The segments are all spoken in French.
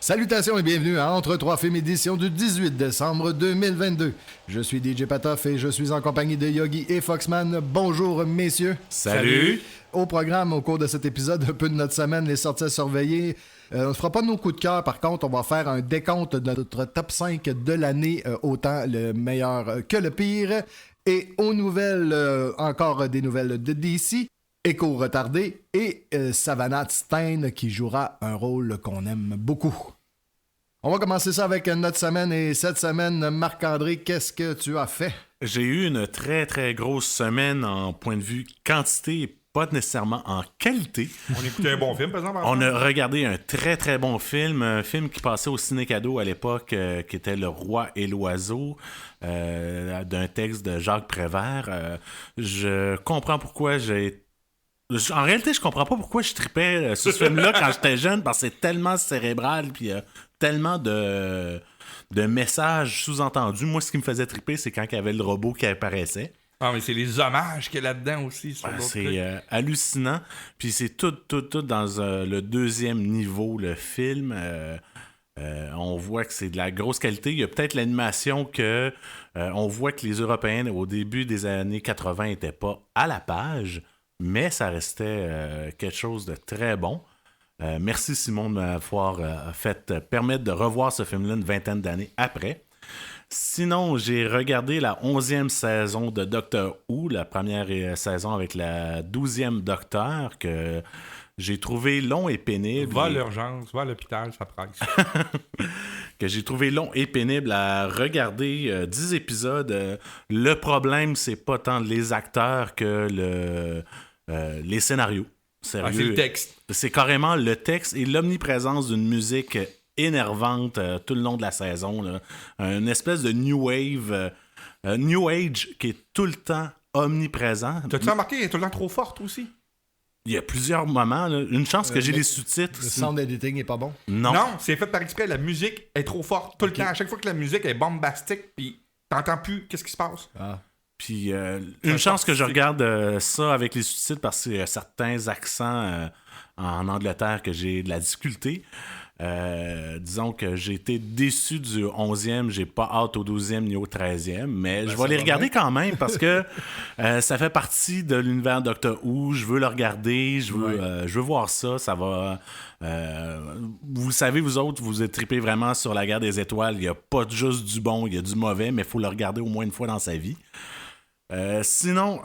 Salutations et bienvenue à Entre trois films édition du 18 décembre 2022. Je suis DJ Patoff et je suis en compagnie de Yogi et Foxman. Bonjour messieurs. Salut. Au programme, au cours de cet épisode, un peu de notre semaine, les sorties à surveiller. On ne fera pas nos coups de cœur, par contre, on va faire un décompte de notre top 5 de l'année, autant le meilleur que le pire. Et aux nouvelles, encore des nouvelles de DC. Écho retardé et Savannah Stein qui jouera un rôle qu'on aime beaucoup. On va commencer ça avec notre semaine et cette semaine, Marc-André, qu'est-ce que tu as fait? J'ai eu une très très grosse semaine en point de vue quantité et pas nécessairement en qualité. On écoutait un bon film, par exemple. On a regardé un très très bon film, un film qui passait au Ciné-Cadeau à l'époque, qui était Le Roi et l'Oiseau, d'un texte de Jacques Prévert. Je comprends pourquoi en réalité, je comprends pas pourquoi je tripais sur ce film-là quand j'étais jeune, parce que c'est tellement cérébral, puis tellement de messages sous-entendus. Moi, ce qui me faisait triper, c'est quand il y avait le robot qui apparaissait. Ah, mais c'est les hommages qu'il y a là-dedans aussi. C'est hallucinant. Puis c'est tout dans le deuxième niveau, le film. On voit que c'est de la grosse qualité. Il y a peut-être l'animation que on voit que les Européens, au début des années 80, n'étaient pas à la page. Mais ça restait quelque chose de très bon. Merci Simon de m'avoir permettre de revoir ce film-là une vingtaine d'années après. Sinon, j'ai regardé la 11e saison de Doctor Who, la première saison avec la 12e Docteur, que j'ai trouvé long et pénible. Va à l'urgence, va à l'hôpital, ça presse. Que j'ai trouvé long et pénible à regarder 10 épisodes. Le problème, c'est pas tant les acteurs que les scénarios. Sérieux, c'est le texte. C'est carrément le texte et l'omniprésence d'une musique énervante tout le long de la saison. Là. Une espèce de New Wave, New Age qui est tout le temps omniprésent. T'as-tu remarqué qu'elle est tout le temps trop forte aussi? Il y a plusieurs moments. Là. Une chance que j'ai les sous-titres. Le sound editing est pas bon? Non, c'est fait par exprès. La musique est trop forte tout le temps. À chaque fois que la musique est bombastique, puis t'entends plus qu'est-ce qui se passe. Ah. Puis une chance que je regarde ça avec les sous-titres parce qu'il y a certains accents en Angleterre que j'ai de la difficulté. Disons que j'ai été déçu du 11e, j'ai pas hâte au 12e ni au 13e, mais je vais les regarder quand même parce que ça fait partie de l'univers Doctor Who, je veux le regarder, je veux voir ça, ça va... vous savez, vous autres, vous êtes trippés vraiment sur la guerre des étoiles, il n'y a pas juste du bon, il y a du mauvais, mais il faut le regarder au moins une fois dans sa vie. Sinon...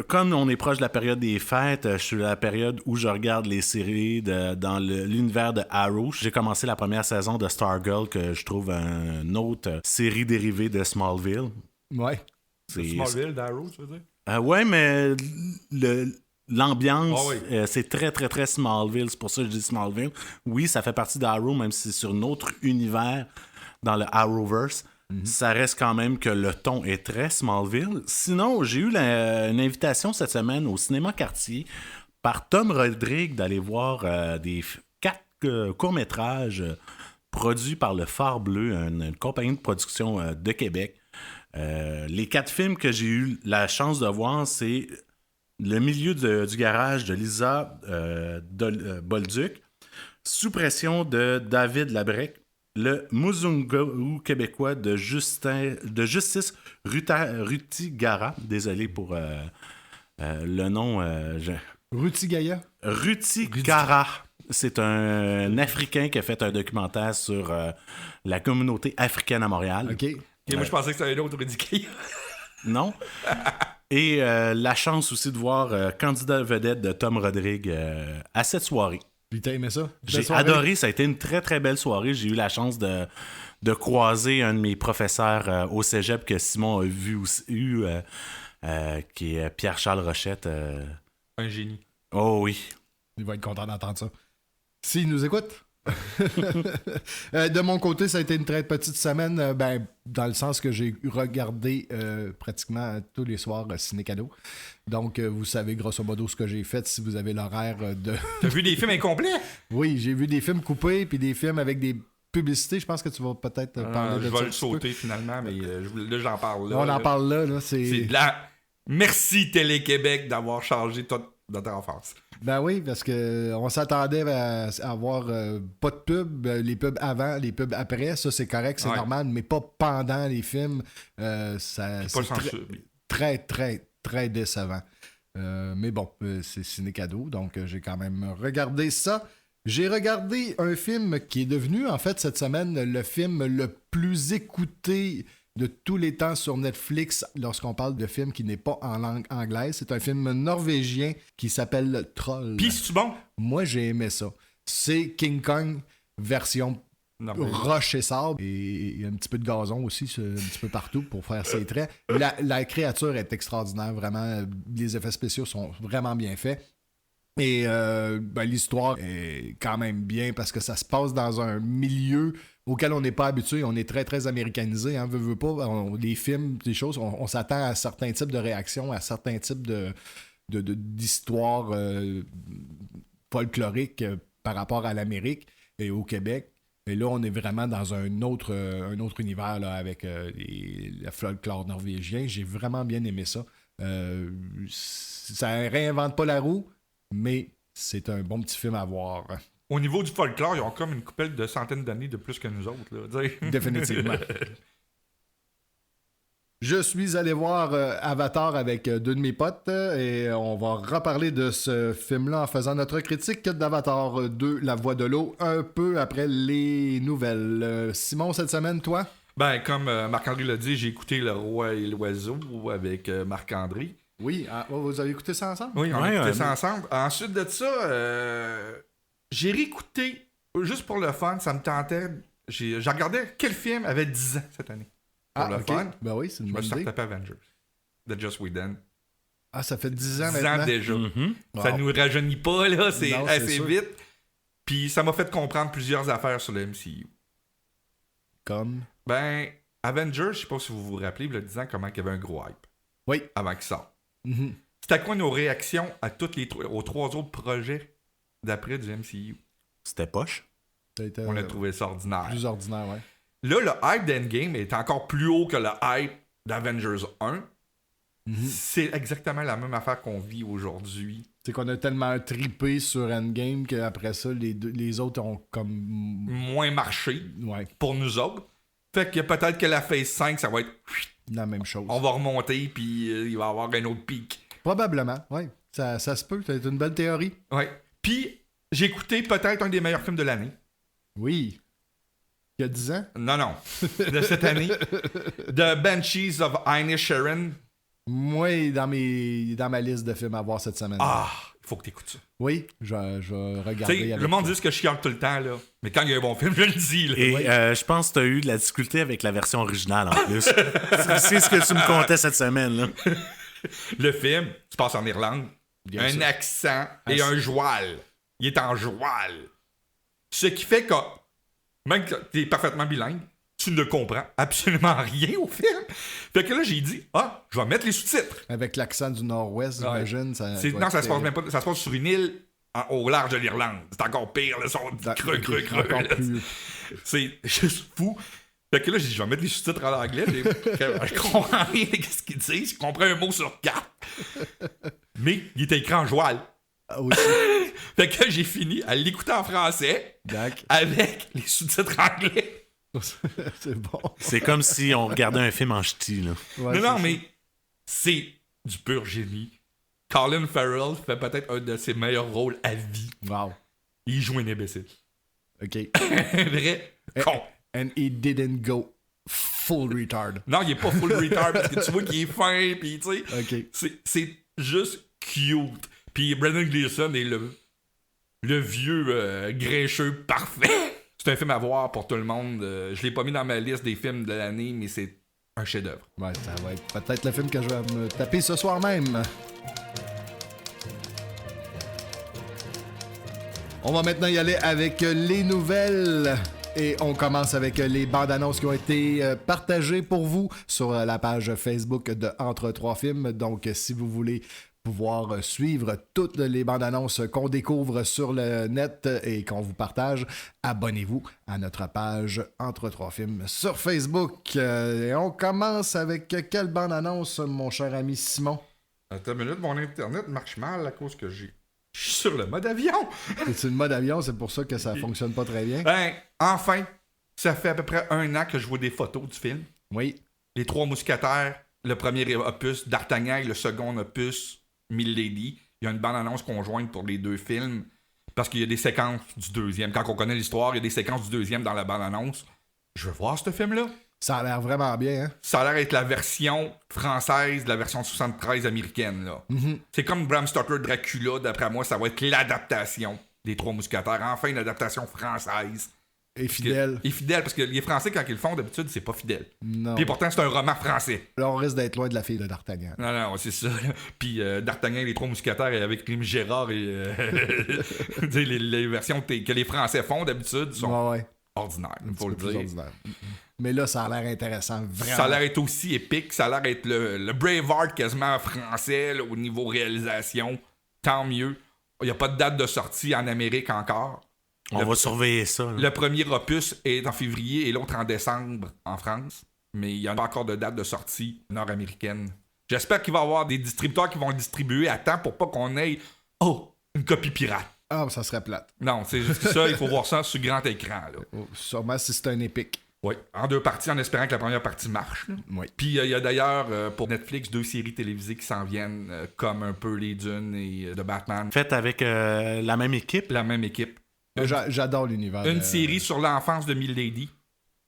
comme on est proche de la période des fêtes, je suis à la période où je regarde les séries dans l'univers de Arrow. J'ai commencé la première saison de Stargirl, que je trouve une autre série dérivée de Smallville. Ouais. C'est Smallville d'Arrow, tu veux dire? Ouais, mais l'ambiance, oui. c'est très, très, très Smallville. C'est pour ça que je dis Smallville. Oui, ça fait partie d'Arrow, même si c'est sur un autre univers dans le Arrowverse. Ça reste quand même que le ton est très Smallville. Sinon, j'ai eu une invitation cette semaine au Cinéma Cartier par Tom Rodrigue d'aller voir des 4 courts-métrages produits par le Phare Bleu, une compagnie de production de Québec. Les 4 films que j'ai eu la chance de voir, c'est Le milieu du garage de Lisa Bolduc, Sous pression de David Labrec, Le Muzungu québécois de Justice Rutigara. Désolé pour le nom. Rutigaya? Rutigara. C'est un Africain qui a fait un documentaire sur la communauté africaine à Montréal. OK. Moi, je pensais que c'était un autre Rudigaya. Non. Et la chance aussi de voir candidat vedette de Tom Rodrigue à cette soirée. Puis t'as aimé ça? J'ai adoré, ça a été une très très belle soirée. J'ai eu la chance de croiser un de mes professeurs au cégep que Simon a vu qui est Pierre-Charles Rochette. Un génie. Oh oui. Il va être content d'entendre ça. S'il nous écoute. De mon côté, ça a été une très petite semaine, dans le sens que j'ai regardé pratiquement tous les soirs Ciné-Cadeau. Donc, vous savez grosso modo ce que j'ai fait si vous avez l'horaire de... T'as vu des films incomplets? Oui, j'ai vu des films coupés puis des films avec des publicités. Je pense que tu vas peut-être parler de ça. Je vais le sauter finalement, mais là, j'en parle là. On en parle là. C'est de la... Merci Télé-Québec d'avoir changé dans ta enfance. Ben oui, parce que on s'attendait à avoir pas de pub, les pubs avant, les pubs après, ça c'est correct, c'est normal, mais pas pendant les films. C'est très, très, très décevant. Mais bon, c'est ciné-cadeau, donc j'ai quand même regardé ça. J'ai regardé un film qui est devenu, en fait, cette semaine, le film le plus écouté de tous les temps sur Netflix lorsqu'on parle de film qui n'est pas en langue anglaise. C'est un film norvégien qui s'appelle Troll. Puis, c'est-tu bon? Moi, j'ai aimé ça. C'est King Kong version roche et sable. Et il y a un petit peu de gazon aussi, un petit peu partout pour faire ses traits. La créature est extraordinaire, vraiment. Les effets spéciaux sont vraiment bien faits. Et l'histoire est quand même bien parce que ça se passe dans un milieu auquel on n'est pas habitué. On est très, très américanisé. Hein, veut pas. Les films, des choses, on s'attend à certains types de réactions, à certains types d'histoires folkloriques par rapport à l'Amérique et au Québec. Et là, on est vraiment dans un autre univers là, avec le folklore norvégien. J'ai vraiment bien aimé ça. Ça réinvente pas la roue, mais c'est un bon petit film à voir. Au niveau du folklore, ils ont comme une couple de centaines d'années de plus que nous autres. Là, définitivement. Je suis allé voir Avatar avec deux de mes potes et on va reparler de ce film-là en faisant notre critique d'Avatar 2, La Voix de l'eau, un peu après les nouvelles. Simon, cette semaine, toi? Ben, comme Marc-André l'a dit, j'ai écouté Le Roi et l'Oiseau avec Marc-André. Oui, vous avez écouté ça ensemble? Oui, on a écouté ça ensemble. Ensuite de ça, j'ai réécouté, juste pour le fun, ça me tentait. J'ai regardé quel film avait 10 ans cette année. Pour le fun. Ben oui, c'est une bonne idée. Je me suis retapé Avengers de Joss Whedon. Ah, ça fait 10 ans 10 maintenant? ans déjà. Mm-hmm. Ça nous rajeunit pas, là. C'est non, assez sûr. vite. Puis ça m'a fait comprendre plusieurs affaires sur le MCU. Comme? Ben, Avengers, je sais pas si vous vous rappelez, il y a 10 ans, comment il y avait un gros hype. Oui. Avant qu'il sorte. Mm-hmm. C'était quoi nos réactions aux 3 autres projets d'après du MCU? C'était poche. On a trouvé ça ordinaire. Plus ordinaire, ouais. Là, le hype d'Endgame est encore plus haut que le hype d'Avengers 1. Mm-hmm. C'est exactement la même affaire qu'on vit aujourd'hui. C'est qu'on a tellement trippé sur Endgame qu'après ça, les autres ont comme... Moins marché Ouais, pour nous autres. Fait que peut-être que la phase 5, ça va être... la même chose. On va remonter, puis il va y avoir un autre pic. Probablement, oui. Ça se peut, c'est une belle théorie. Ouais. Puis, j'ai écouté peut-être un des meilleurs films de l'année. Oui. Il y a 10 ans? Non. De cette année. The Banshees of Inisherin. Moi, dans ma liste de films à voir cette semaine. Ah, il faut que tu écoutes ça. Oui, je vais regarder. Tu sais, avec le monde toi. dit que je chiale tout le temps, là. Mais quand il y a un bon film, je le dis, là. Et je pense que tu as eu de la difficulté avec la version originale en plus. C'est ce que tu me contais cette semaine. Là. Le film, tu passes en Irlande. Bien un sûr. accent et un joual. Il est en joual. Ce qui fait que, même que tu es parfaitement bilingue, tu ne comprends absolument rien au film. Fait que là, j'ai dit, je vais mettre les sous-titres. Avec l'accent du Nord-Ouest, j'imagine. Non, ça se passe même pas. Ça se passe sur une île au large de l'Irlande. C'est encore pire, le son creux. Encore plus. C'est juste fou. Fait que là, j'ai dit, je vais mettre les sous-titres en anglais. Je comprends rien de ce qu'ils disent. Je comprends un mot sur 4. Mais il était écrit en joual. Aussi. Fait que j'ai fini à l'écouter en français avec les sous-titres anglais. C'est bon. C'est comme si on regardait un film en ch'ti. Là. Ouais, non, mais c'est du pur génie. Colin Farrell fait peut-être un de ses meilleurs rôles à vie. Wow. Il joue un imbécile. OK. Un vrai con. And he didn't go full retard. Non, il est pas full retard parce que tu vois qu'il est fin, pis tu sais. OK. C'est juste cute. Puis Brendan Gleeson est le vieux grincheux parfait. C'est un film à voir pour tout le monde. Je l'ai pas mis dans ma liste des films de l'année, mais c'est un chef-d'œuvre. Ouais, ça va être peut-être le film que je vais me taper ce soir même. On va maintenant y aller avec les nouvelles. Et on commence avec les bandes annonces qui ont été partagées pour vous sur la page Facebook de Entre Trois Films. Donc, si vous voulez pouvoir suivre toutes les bandes annonces qu'on découvre sur le net et qu'on vous partage, abonnez-vous à notre page Entre Trois Films sur Facebook. Et on commence avec quelle bande annonce, mon cher ami Simon? Attends une minute, mon internet marche mal à cause que je suis sur le mode avion. C'est le mode avion, c'est pour ça que ça fonctionne pas très bien. Ben, enfin, ça fait à peu près 1 an que je vois des photos du film. Oui. Les 3 mousquetaires, le premier opus d'Artagnan et le second opus, Milady. Il y a une bande-annonce conjointe pour les 2 films. Parce qu'il y a des séquences du deuxième. Quand on connaît l'histoire, il y a des séquences du deuxième dans la bande-annonce. Je veux voir ce film-là. Ça a l'air vraiment bien, hein? Ça a l'air d'être la version française de la version 73 américaine, là. C'est comme Bram Stoker Dracula, d'après moi, ça va être l'adaptation des 3 mousquetaires. Enfin, une adaptation française. Et fidèle. Et fidèle, parce que les Français, quand ils le font, d'habitude, c'est pas fidèle. Non. Puis pourtant, c'est un roman français. Là, on risque d'être loin de la fille de D'Artagnan. Non, c'est ça. Puis D'Artagnan et les 3 mousquetaires avec Rémi Gérard et tu sais, les versions que les Français font d'habitude sont Ouais. ordinaires, il Un faut le petit peu plus dire. ordinaire. Mais là, ça a l'air intéressant, vraiment. Ça a l'air d'être aussi épique, ça a l'air d'être le Braveheart quasiment français là, au niveau réalisation. Tant mieux. Il n'y a pas de date de sortie en Amérique encore. On va surveiller ça. Là. Le premier opus est en février et l'autre en décembre en France. Mais il n'y a pas encore de date de sortie nord-américaine. J'espère qu'il va y avoir des distributeurs qui vont le distribuer à temps pour pas qu'on ait une copie pirate. Ah, ça serait plate. Non, c'est juste ça, il faut voir ça sur grand écran. Là. Oh, sûrement si c'est un épique. Oui, en 2 parties, en espérant que la première partie marche. Là. Oui. Puis il y a d'ailleurs pour Netflix 2 séries télévisées qui s'en viennent, comme un peu les Dunes et The Batman. Fait avec la même équipe. La même équipe. J'adore l'univers. Une série sur l'enfance de Milady.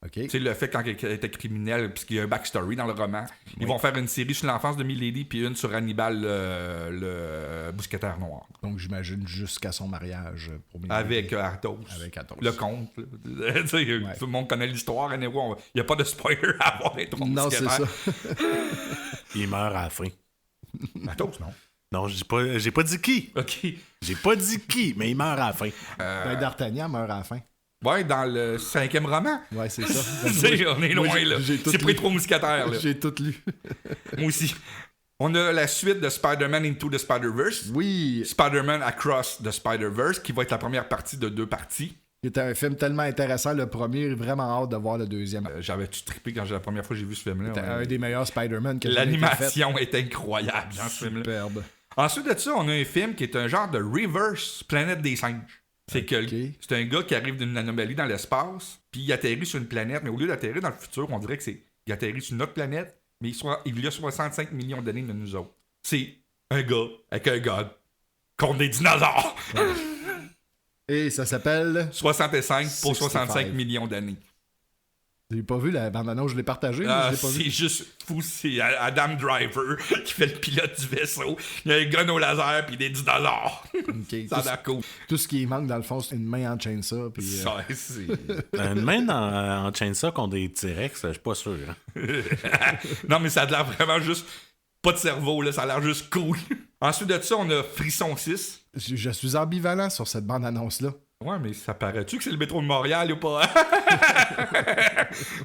OK. Tu sais, le fait quand elle était criminelle, puisqu'il y a un backstory dans le roman. Ils vont faire une série sur l'enfance de Milady, puis une sur Hannibal, le mousquetaire noir. Donc, j'imagine jusqu'à son mariage pour Milady. Avec Athos. Avec Athos. Le conte. Là. Tu sais, tout le monde connaît l'histoire. Anyway, il n'y a pas de spoiler à avoir les 3 Non, c'est mousquetaires. ça. Il meurt à la fin. Athos, non? Non, j'ai pas dit qui. OK. J'ai pas dit qui, mais il meurt à la fin. Ben, D'Artagnan meurt à la fin. Ouais, dans le 5e roman. Ouais, c'est ça. Tu sais, on est loin, là. j'ai tout C'est pour les lu. 3 mousquetaires, là. J'ai tout lu. Moi aussi. On a la suite de Spider-Man Into the Spider-Verse. Oui, Spider-Man Across the Spider-Verse, qui va être la première partie de 2 parties. c'était un film tellement intéressant, le premier, vraiment hâte de voir le deuxième. J'avais-tu trippé quand la première fois que j'ai vu ce film-là? C'était Ouais. un des meilleurs Spider-Man que j'ai jamais été fait. L'animation est incroyable dans ce film-là. Superbe. Ensuite de ça, on a un film qui est un genre de reverse Planète des singes. C'est que c'est un gars qui arrive d'une anomalie dans l'espace, puis il atterrit sur une planète, mais au lieu d'atterrir dans le futur, on dirait que il atterrit sur notre planète, mais il y a 65 millions d'années de nous autres. C'est un gars avec un god contre des dinosaures. Et ça s'appelle... 65 pour 65 65 millions d'années. J'ai pas vu la bande-annonce, je l'ai partagée, mais Ah, je l'ai pas vu. c'est juste fou, c'est Adam Driver qui fait le pilote du vaisseau. Il y a un gun au laser puis des dinosaures. Ok. Ça a l'air cool. Tout ce qui manque, dans le fond, c'est une main en chainsaw. Puis, Ça, c'est... Une main en chainsaw contre des T-Rex, je suis pas sûr. Hein. Non, mais ça a l'air vraiment juste pas de cerveau, là. Ça a l'air juste cool. Ensuite de ça, on a Frisson 6. je suis ambivalent sur cette bande-annonce-là. Ouais, mais ça paraît-tu que c'est le métro de Montréal ou pas?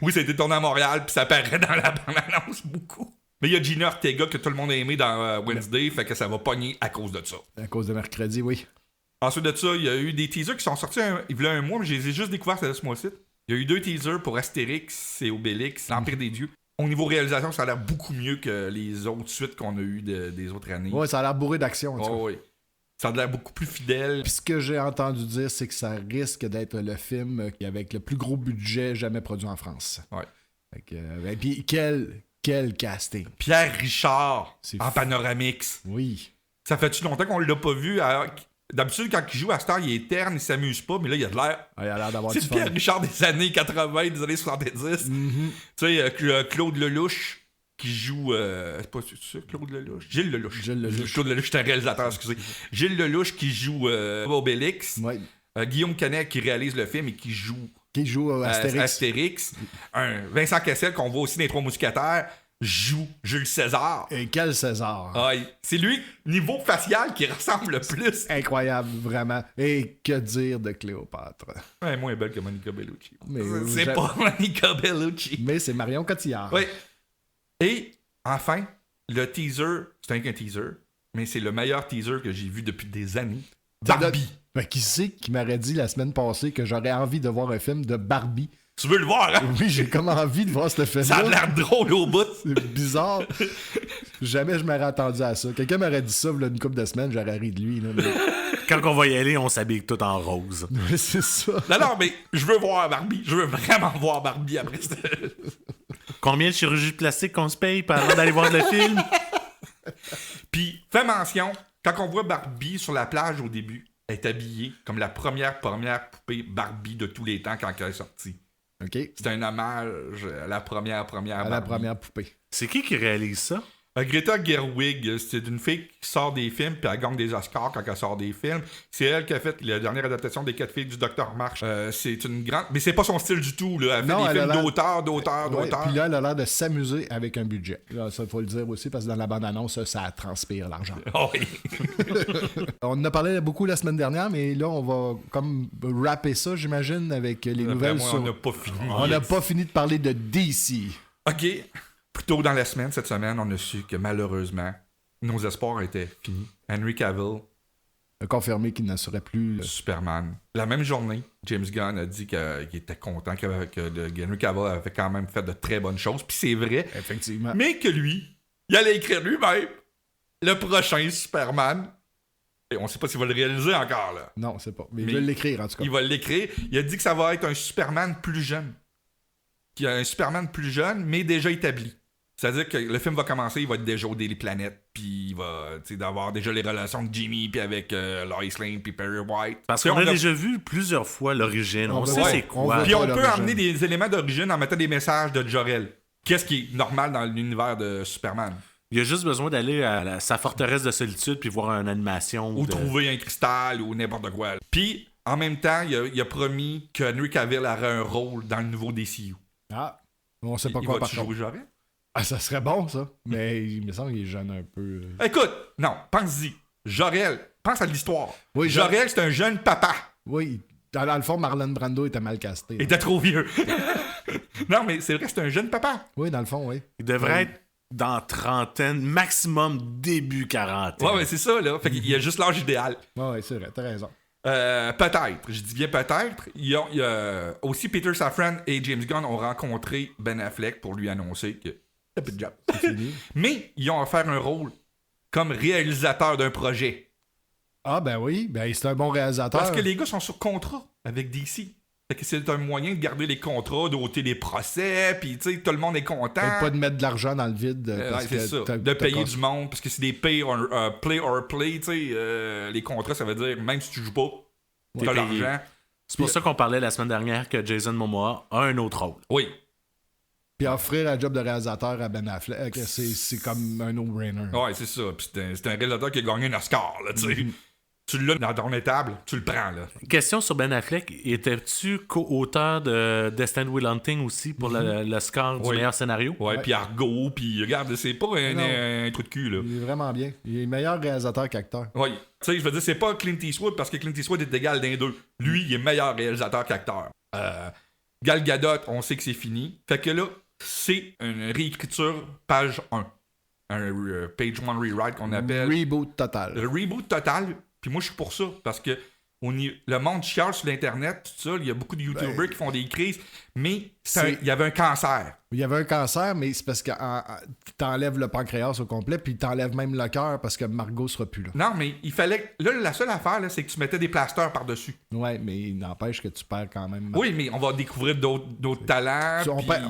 Oui, ça a été tourné à Montréal, puis ça paraît dans la bande-annonce beaucoup. Mais il y a Gina Ortega que tout le monde a aimé dans Wednesday, fait que ça va pogner à cause de ça. À cause de mercredi, oui. Ensuite de ça, il y a eu des teasers qui sont sortis il y a un mois, mais je les ai juste découverts ce mois-ci. Il y a eu 2 teasers pour Astérix et Obélix, l'Empire des Dieux. Au niveau réalisation, ça a l'air beaucoup mieux que les autres suites qu'on a eues des autres années. Ouais, ça a l'air bourré d'action. En tout cas. Oh, oui. Ça a l'air beaucoup plus fidèle. Puis ce que j'ai entendu dire, c'est que ça risque d'être le film avec le plus gros budget jamais produit en France. Ouais. Fait que, et puis quel casting. Pierre Richard C'est en fou. panoramix. Oui. Ça fait-tu longtemps qu'on l'a pas vu? D'habitude, quand il joue à Star, il est terne, il s'amuse pas, mais là, il a de l'air. Ouais, il a l'air d'avoir C'est du le Pierre fun. Richard des années 80, des années 70. Tu sais, Claude Lelouch qui joue. C'est pas ça, Claude Lelouch? Gilles Lelouch. Gilles Lelouch. Claude Lelouch, c'est un réalisateur, excusez. Gilles Lelouch qui joue Obélix. Ouais. Guillaume Canet qui réalise le film et qui joue Qui joue Astérix. Astérix. Vincent Cassel, qu'on voit aussi dans les 3 mousquetaires, joue Jules César. Et quel César. Ah, c'est lui, niveau facial, qui ressemble le plus. Incroyable, vraiment. Et que dire de Cléopâtre. Ouais, moins belle que Monica Bellucci. Mais, C'est j'aime- pas Monica Bellucci. Mais c'est Marion Cotillard. Oui. Et enfin, le teaser, c'est un teaser, mais c'est le meilleur teaser que j'ai vu depuis des années. Barbie. Ben, qui c'est qui m'aurait dit la semaine passée que j'aurais envie de voir un film de Barbie? Tu veux le voir, hein? Oui, j'ai comme envie de voir ce film-là. Ça a l'air drôle au bout. C'est bizarre. Jamais je m'aurais attendu à ça. Quelqu'un m'aurait dit ça, là, une couple de semaines, j'aurais ri de lui. Là, mais... Quand on va y aller, on s'habille tout en rose. Oui, c'est ça. Non, mais je veux voir Barbie. Je veux vraiment voir Barbie après ça. Combien de chirurgie plastique qu'on se paye avant d'aller voir le film? Puis, fais mention, quand on voit Barbie sur la plage au début, elle est habillée comme la première poupée Barbie de tous les temps quand elle est sortie. OK. C'est un hommage à la première À la Barbie. première poupée. C'est qui réalise ça? Greta Gerwig, c'est une fille qui sort des films puis elle gagne des Oscars quand elle sort des films. C'est elle qui a fait la dernière adaptation des 4 filles du Dr. March. C'est une grande... Mais c'est pas son style du tout, là. Elle fait des films d'auteur. Ouais, puis là, elle a l'air de s'amuser avec un budget. Là, ça, il faut le dire aussi, parce que dans la bande-annonce, ça transpire l'argent. Oh oui. On en a parlé beaucoup la semaine dernière, mais là, on va comme rapper ça, j'imagine, avec les nouvelles Moi, sur... on n'a pas fini. On n'a pas fini de parler de DC. OK. Plus tôt dans la semaine, cette semaine, on a su que malheureusement, nos espoirs étaient finis. Henry Cavill, A confirmé qu'il ne serait plus... Superman. La même journée, James Gunn a dit qu'il était content que Henry Cavill avait quand même fait de très bonnes choses. Puis c'est vrai. Effectivement. Mais que lui, il allait écrire lui-même le prochain Superman. Et on sait pas s'il va le réaliser encore, là. Non, c'est pas. Mais Mais il veut l'écrire, en tout cas. Il va l'écrire. Il a dit que ça va être un Superman plus jeune. Qu'il y a un Superman plus jeune, mais déjà établi. C'est-à-dire que le film va commencer, il va être déjà au Daily Planet, puis il va d'avoir déjà les relations de Jimmy, puis avec Lois Lane, puis Perry White. Parce Puis qu'on a déjà vu plusieurs fois l'origine. On sait c'est quoi. Puis on peut l'origine. amener des éléments d'origine en mettant des messages de Jor-El. Qu'est-ce qui est normal dans l'univers de Superman? Il a juste besoin d'aller à sa forteresse de solitude puis voir une animation. Ou trouver un cristal, ou n'importe quoi. Puis, en même temps, il a promis que Henry Cavill aurait un rôle dans le nouveau DCU. Ah, on sait pas Il quoi, va-tu par contre. jouer Jor-El? Ah, ça serait bon, ça. Mais il me semble qu'il est jeune un peu. Écoute, non, pense-y. Jor-El, pense à l'histoire. Oui, Jor-El, c'est un jeune papa. Oui. Dans le fond, Marlon Brando était mal casté. Il était trop vieux. Non, mais c'est vrai, c'est un jeune papa. Oui, dans le fond, oui. Il devrait être dans trentaine, maximum début quarantaine. Ouais, c'est ça, là. Fait qu'il a juste l'âge idéal. Oui, c'est vrai, t'as raison. Peut-être, je dis bien peut-être. Il y a aussi Peter Safran et James Gunn ont rencontré Ben Affleck pour lui annoncer que c'est plus de job. C'est fini. Mais ils ont offert un rôle comme réalisateur d'un projet. Ah, ben oui, ben c'est un bon réalisateur. Parce que les gars sont sur contrat avec DC. Fait que c'est un moyen de garder les contrats, d'ôter les procès, puis tu sais, tout le monde est content. Et pas de mettre de l'argent dans le vide. Parce Ouais, c'est que ça. De payer du monde, parce que c'est des play or play, tu sais. Les contrats, ça veut dire, même si tu joues pas, t'as payé. l'argent. C'est pour ça qu'on parlait la semaine dernière que Jason Momoa a un autre rôle. Oui. Puis offrir un job de réalisateur à Ben Affleck, c'est comme un no-brainer. Ouais, c'est ça. Puis c'est un réalisateur qui a gagné un Oscar, là, tu sais. Tu l'as dans ton étable, tu le prends, là. Question sur Ben Affleck. Étais-tu co-auteur de Destin Will Hunting aussi pour le score du Oui. meilleur scénario? Ouais, puis Argo, puis regarde, c'est pas Non. un trou de cul, là. Il est vraiment bien. Il est meilleur réalisateur qu'acteur. Oui. Tu sais, je veux dire, c'est pas Clint Eastwood parce que Clint Eastwood est égal d'un deux. Lui, il est meilleur réalisateur qu'acteur. Gal Gadot, on sait que c'est fini. Fait que là, c'est une réécriture page 1. Un page 1 rewrite qu'on appelle. Reboot total. Le reboot total. Puis moi, je suis pour ça parce que le monde chiale sur l'Internet, tout ça. Il y a beaucoup de YouTubers qui font des crises. Mais il y avait un cancer. Il y avait un cancer, mais c'est parce que t'enlèves le pancréas au complet, puis t'enlèves même le cœur parce que Margot sera plus là. Non, mais il fallait. Là, la seule affaire, là, c'est que tu mettais des plasters par-dessus. Ouais, mais il n'empêche que tu perds quand même. Oui, mais on va découvrir d'autres talents.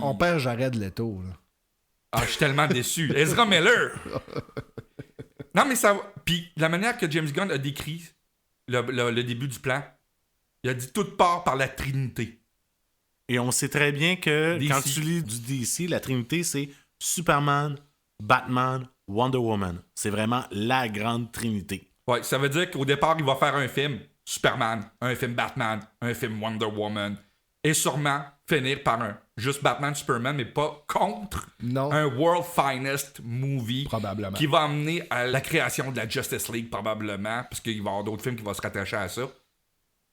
On perd Jared Leto, là. Ah, je suis tellement déçu. Ezra Miller! Non, mais ça va. Puis la manière que James Gunn a décrit le début du plan, il a dit tout part par la Trinité. Et on sait très bien que DC. quand tu lis du DC, la Trinité, c'est Superman, Batman, Wonder Woman. C'est vraiment la grande Trinité. Ouais, ça veut dire qu'au départ, il va faire un film Superman, un film Batman, un film Wonder Woman, et sûrement finir par un juste Batman, Superman, mais pas contre Non. un World Finest movie Probablement. qui va amener à la création de la Justice League, probablement, parce qu'il va y avoir d'autres films qui vont se rattacher à ça.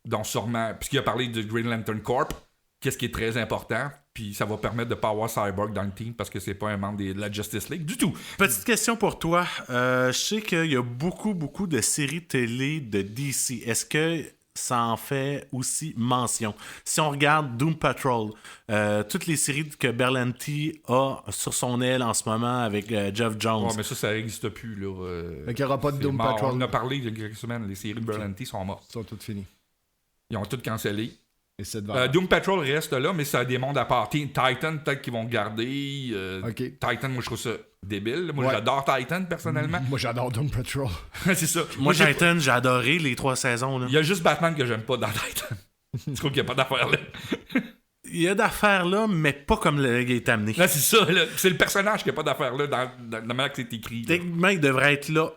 Donc sûrement, puisqu'il a parlé de Green Lantern Corp, qu'est-ce qui est très important, puis ça va permettre de ne pas avoir Cyborg dans le team, parce que c'est pas un membre de la Justice League du tout. Petite question pour toi. Je sais qu'il y a beaucoup de séries télé de DC. Est-ce que ça en fait aussi mention. Si on regarde Doom Patrol, toutes les séries que Berlanti a sur son aile en ce moment avec Geoff Jones. Ouais, mais ça n'existe plus. Là. Fait qu'il n'y aura pas de Doom Patrol. On en a parlé il y a quelques semaines. Les séries de Berlanti sont mortes. Ils sont toutes finies. Ils ont toutes cancellé. Et c'est Doom Patrol reste là, mais ça a des mondes à part. Titan, peut-être qu'ils vont garder. Titan, moi, je trouve ça débile. Moi, j'adore Titan, personnellement. Moi, j'adore Doom Patrol. C'est ça. Moi, Titan, j'ai adoré les 3 saisons. Là. Il y a juste Batman que j'aime pas dans Titan. Je trouve qu'il n'y a pas d'affaire là. Il y a d'affaires là, mais pas comme il est amené. Là, c'est ça. Là. C'est le personnage qui n'a pas d'affaires là dans la manière que c'est écrit. Techniquement, il devrait être là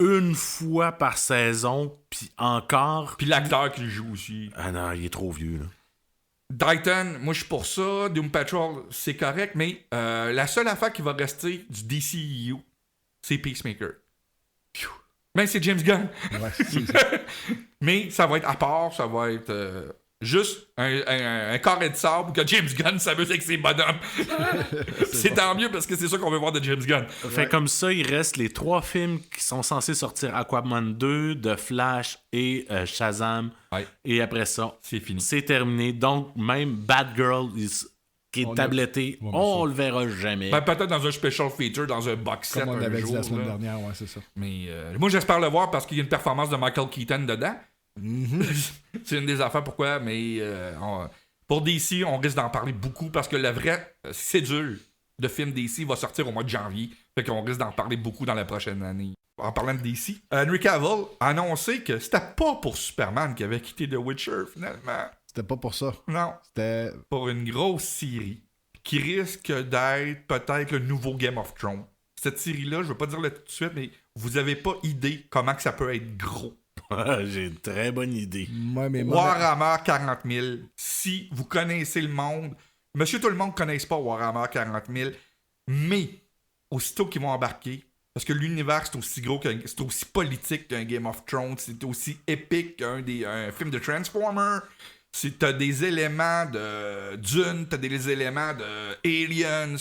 une fois par saison, puis encore. Puis l'acteur qui le joue aussi. Ah non, il est trop vieux, là. Titan, moi je suis pour ça. Doom Patrol, c'est correct, mais la seule affaire qui va rester du DCEU, c'est Peacemaker. Ben, c'est James Gunn. Ouais, c'est ça. Mais ça va être à part, ça va être juste un carré de sable que James Gunn s'amuse avec ses bonhommes. C'est tant mieux parce que c'est ça qu'on veut voir de James Gunn. Fait comme ça, il reste les 3 films qui sont censés sortir: Aquaman 2, The Flash et Shazam. Ouais. Et après ça, C'est fini. c'est terminé. Donc, même Batgirl, qui est tabletté, on le verra jamais. Ben, peut-être dans un special feature, dans un box set. Comme on un avait jour, dit la semaine là. dernière, ouais, c'est ça. Mais moi, j'espère le voir parce qu'il y a une performance de Michael Keaton dedans. C'est une des affaires pourquoi, mais pour DC, on risque d'en parler beaucoup parce que la vraie cédule de film DC va sortir au mois de janvier. Fait qu'on risque d'en parler beaucoup dans la prochaine année. En parlant de DC, Henry Cavill a annoncé que c'était pas pour Superman qui avait quitté The Witcher, finalement. C'était pas pour ça. Non. C'était... Pour une grosse série qui risque d'être peut-être le nouveau Game of Thrones. Cette série-là, je veux pas dire là tout de suite, mais vous avez pas idée comment que ça peut être gros. J'ai une très bonne idée. Ouais, mais Warhammer 40 000. Si vous connaissez le monde, monsieur tout le monde ne connaisse pas Warhammer 40 000, mais aussitôt qu'ils vont embarquer, parce que l'univers c'est aussi gros, c'est aussi politique qu'un Game of Thrones, c'est aussi épique qu'un film de Transformers. T'as des éléments de Dune, t'as des éléments de Aliens,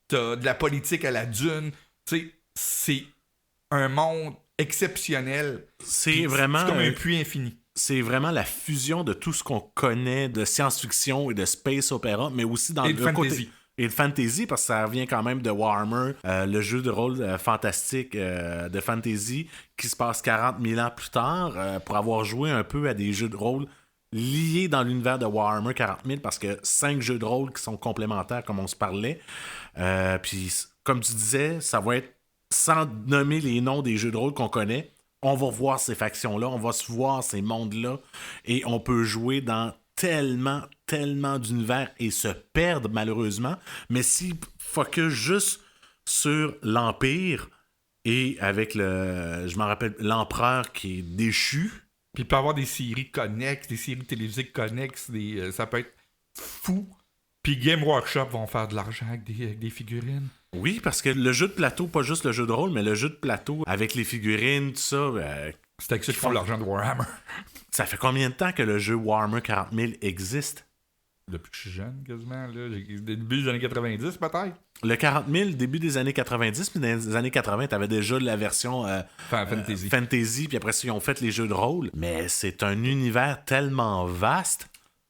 t'as de la politique à la Dune. T'sais, c'est un monde exceptionnel. C'est vraiment... C'est comme un puits infini. C'est vraiment la fusion de tout ce qu'on connaît de science-fiction et de space opéra, mais aussi dans Et le de fantasy. côté... Et de fantasy, parce que ça revient quand même de Warhammer, le jeu de rôle fantastique de fantasy qui se passe 40 000 ans plus tard, pour avoir joué un peu à des jeux de rôle liés dans l'univers de Warhammer 40 000, parce que 5 jeux de rôle qui sont complémentaires, comme on se parlait. Puis, comme tu disais, ça va être, sans nommer les noms des jeux de rôle qu'on connaît, on va voir ces factions-là, on va se voir ces mondes-là, et on peut jouer dans tellement d'univers et se perdre malheureusement. Mais s'il focus juste sur l'Empire et avec je m'en rappelle, l'Empereur qui est déchu. Puis il peut y avoir des séries connexes, des séries télévisées connexes, ça peut être fou. Puis Game Workshop vont faire de l'argent avec des figurines. Oui, parce que le jeu de plateau, pas juste le jeu de rôle, mais le jeu de plateau avec les figurines, tout ça... c'est avec ça qu'ils font l'argent de Warhammer. Ça fait combien de temps que le jeu Warhammer 40 000 existe? Depuis que je suis jeune, quasiment. Là. Début des années 90, peut-être. Le 40 000, début des années 90, puis dans les années 80, t'avais déjà la version fantasy, puis après ça, ils ont fait les jeux de rôle. Mais c'est un univers tellement vaste.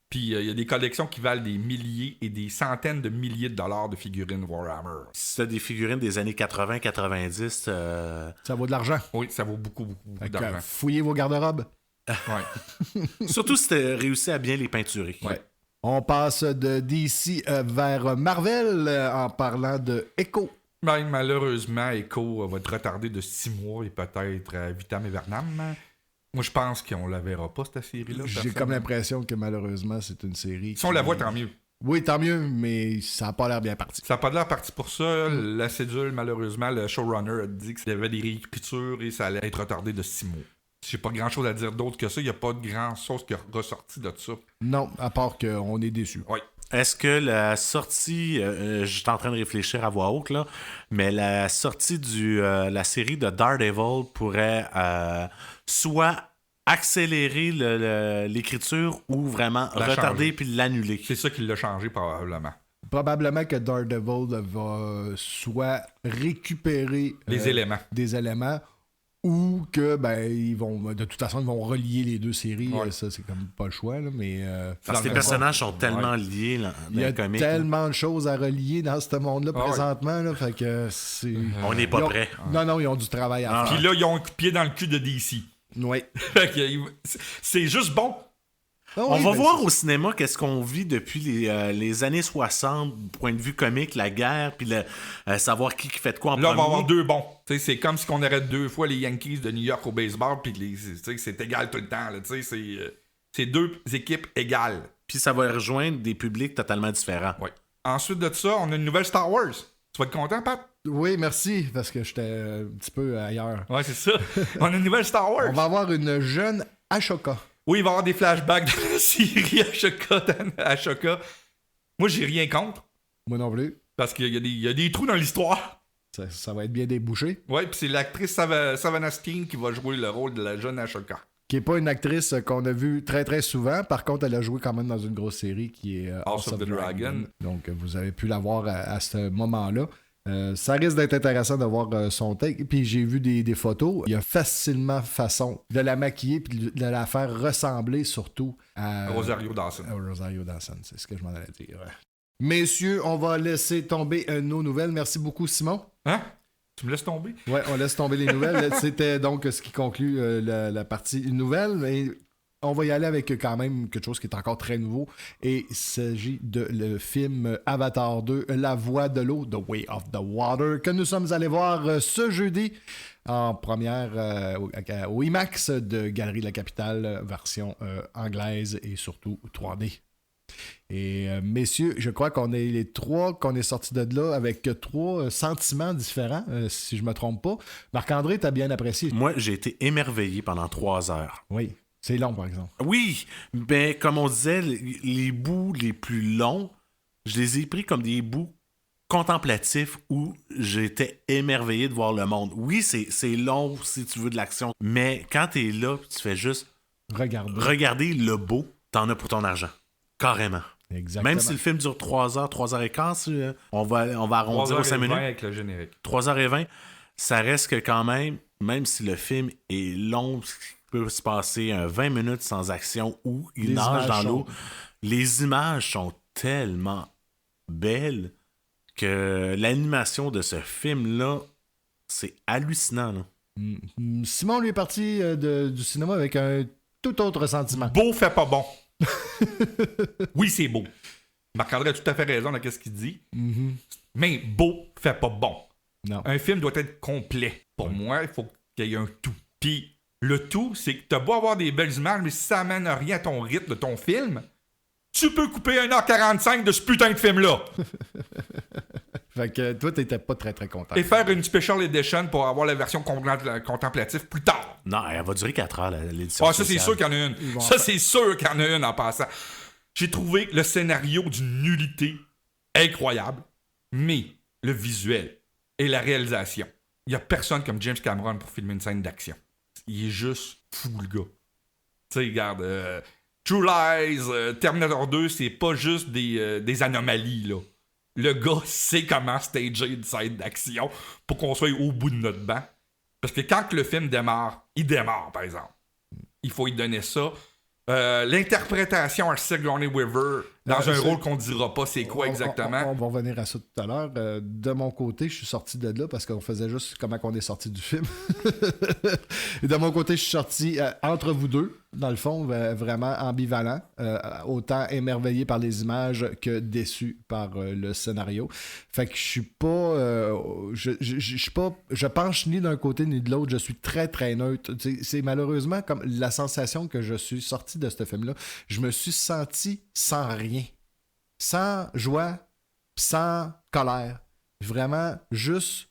Puis il y a des collections qui valent des milliers et des centaines de milliers de dollars de figurines Warhammer. Si t'as des figurines des années 80-90... Ça vaut de l'argent. Oui, ça vaut beaucoup d'argent. Fouillez vos garde-robes. Ouais. Surtout si t'as réussi à bien les peinturer. Ouais. On passe de DC vers Marvel en parlant de Echo. Ben, malheureusement, Echo va être retardé de 6 mois et peut-être à Vitam et Vernam. Moi, je pense qu'on la verra pas, cette série-là. J'ai comme l'impression que malheureusement, c'est une série... Si on la voit, tant mieux. Oui, tant mieux, mais ça n'a pas l'air bien parti. Ça n'a pas l'air parti pour ça. La cédule, malheureusement, le showrunner a dit qu'il y avait des réécritures et ça allait être retardé de 6 mois. J'ai pas grand-chose à dire d'autre que ça. Il n'y a pas de grand-chose qui est ressorti de ça. Non, à part qu'on est déçus. Oui. Est-ce que la sortie, je suis en train de réfléchir à voix haute, là, mais la sortie de la série de Daredevil pourrait soit accélérer l'écriture ou vraiment retarder puis l'annuler? C'est ça qui l'a changé probablement. Probablement que Daredevil va soit récupérer des éléments ou que ils vont de toute façon ils vont relier les deux séries. Ouais. Ça, c'est comme pas le choix, là, mais Parce que les personnages sont tellement liés dans il y a les comics. tellement de choses à relier dans ce monde-là Ah ouais. présentement. Là, fait que c'est... On n'est pas Ils ont- prêts. Non, ils ont du travail à faire. Puis là, ils ont un coup de pied dans le cul de DC. Oui. Fait que, c'est juste bon. Ah On oui, va ben, voir au cinéma qu'est-ce qu'on vit depuis les années 60, du point de vue comique, la guerre, puis savoir qui fait de quoi en Là, on premier. va avoir deux bons. T'sais, c'est comme si on aurait deux fois les Yankees de New York au baseball, puis c'est égal tout le temps. Là, c'est deux équipes égales. Puis ça va rejoindre des publics totalement différents. Ouais. Ensuite de ça, on a une nouvelle Star Wars. Tu vas être content, Pat? Oui, merci, parce que j'étais un petit peu ailleurs. Ouais, c'est ça. On a une nouvelle Star Wars. On va avoir une jeune Ashoka. Oui, il va y avoir des flashbacks de la série Ashoka. Moi, j'ai rien contre, Moi non plus. parce qu'il y a des trous dans l'histoire. Ça va être bien débouché. Ouais, puis c'est l'actrice Savannah Steen qui va jouer le rôle de la jeune Ashoka. Qui n'est pas une actrice qu'on a vue très très souvent. Par contre, elle a joué quand même dans une grosse série qui est House of the Dragon. Donc, vous avez pu la voir à ce moment-là. Ça risque d'être intéressant de voir son take. Puis j'ai vu des photos. Il y a facilement façon de la maquiller puis de la faire ressembler surtout à Rosario Dawson. Rosario Dawson. C'est ce que je m'en allais dire. Messieurs, on va laisser tomber nos nouvelles. Merci beaucoup, Simon. Hein? Tu me laisses tomber? Ouais, on laisse tomber les nouvelles. C'était donc ce qui conclut la partie nouvelle. Mais on va y aller avec quand même quelque chose qui est encore très nouveau. Et il s'agit de le film Avatar 2, La Voix de l'eau, The Way of the Water, que nous sommes allés voir ce jeudi en première au IMAX de Galerie de la Capitale, version anglaise et surtout 3D. Et messieurs, je crois qu'on est les trois qu'on est sortis de là avec trois sentiments différents, si je me trompe pas. Marc-André, t'as bien apprécié. Moi, j'ai été émerveillé pendant 3 heures. Oui, c'est long par exemple. Oui, mais comme on disait, les bouts les plus longs, je les ai pris comme des bouts contemplatifs où j'étais émerveillé de voir le monde. Oui, c'est long si tu veux de l'action, mais quand t'es là, tu fais juste regarder le beau, t'en as pour ton argent. Carrément. Exactement. Même si le film dure 3 heures, 3 heures et quart, on va arrondir aux 5 minutes. avec le générique. 3h20, ça reste que quand même si le film est long, il peut se passer 20 minutes sans action ou il nage dans l'eau, les images sont tellement belles que l'animation de ce film-là, c'est hallucinant. Là. Simon, lui, est parti du cinéma avec un tout autre sentiment. Beau fait pas bon. Oui, c'est beau. Marc-André a tout à fait raison dans ce qu'il dit. Mm-hmm. Mais beau fait pas bon. Non. Un film doit être complet. Pour moi, il faut qu'il y ait un tout. Puis le tout, c'est que t'as beau avoir des belles images, mais si ça amène rien à ton rythme de ton film, tu peux couper 1h45 de ce putain de film-là. Fait que toi, t'étais pas très très content. Et faire une special edition pour avoir la version contemplative plus tard. Non, elle va durer 4 heures, l'édition. Ah, ça, c'est sûr qu'il y en a une. Ça, c'est sûr qu'il y en a une en passant. J'ai trouvé le scénario d'une nullité incroyable, mais le visuel et la réalisation. Il n'y a personne comme James Cameron pour filmer une scène d'action. Il est juste fou, le gars. Tu sais, regarde, True Lies, Terminator 2, c'est pas juste des anomalies, là. Le gars sait comment stager une scène d'action pour qu'on soit au bout de notre banc. Parce que quand le film démarre, il démarre, par exemple. Il faut lui donner ça. L'interprétation à Sigourney Weaver dans un rôle qu'on dira pas c'est quoi exactement. On va revenir à ça tout à l'heure. De mon côté, je suis sorti de là parce qu'on faisait juste comment on est sorti du film. Et de mon côté, je suis sorti entre vous deux, dans le fond, vraiment ambivalent. Autant émerveillé par les images que déçu par le scénario. Fait que je suis pas... je suis pas... Je penche ni d'un côté ni de l'autre. Je suis très, très neutre. C'est malheureusement comme la sensation que je suis sorti de ce film-là. Je me suis senti sans rien. Sans joie, sans colère. Vraiment juste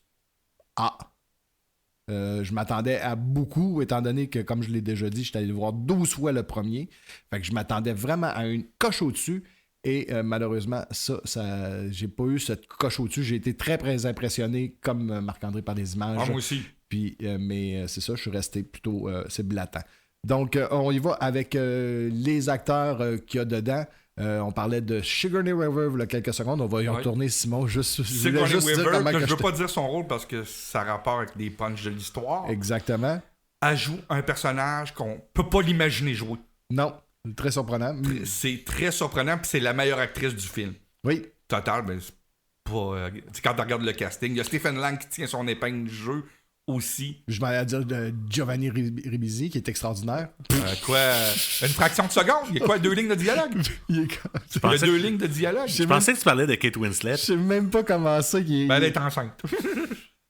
je m'attendais à beaucoup, étant donné que, comme je l'ai déjà dit, j'étais allé le voir 12 fois le premier. Fait que je m'attendais vraiment à une coche au-dessus. Et malheureusement, ça j'ai pas eu cette coche au-dessus. J'ai été très, très impressionné, comme Marc-André, par les images. Ah, moi aussi. Puis, mais c'est ça, je suis resté plutôt... c'est blatant. Donc, on y va avec les acteurs qu'il y a dedans. On parlait de Sigourney Weaver il y a quelques secondes. On va y retourner, Simon. Sigourney Weaver, je ne veux pas dire son rôle parce que ça a rapport avec des punchs de l'histoire. Exactement. Elle joue un personnage qu'on peut pas l'imaginer jouer. Non, très surprenant. C'est très surprenant, puis c'est la meilleure actrice du film. Oui. Total, ben, c'est pas. Quand tu regardes le casting, il y a Stephen Lang qui tient son épingle du jeu aussi. Je m'en allais dire de Giovanni Ribisi, qui est extraordinaire. Une fraction de seconde? Il y a quoi, 2 lignes de dialogue? Il y a 2 lignes de dialogue. Je pensais que tu parlais de Kate Winslet. Je sais même pas comment ça. Elle est enceinte.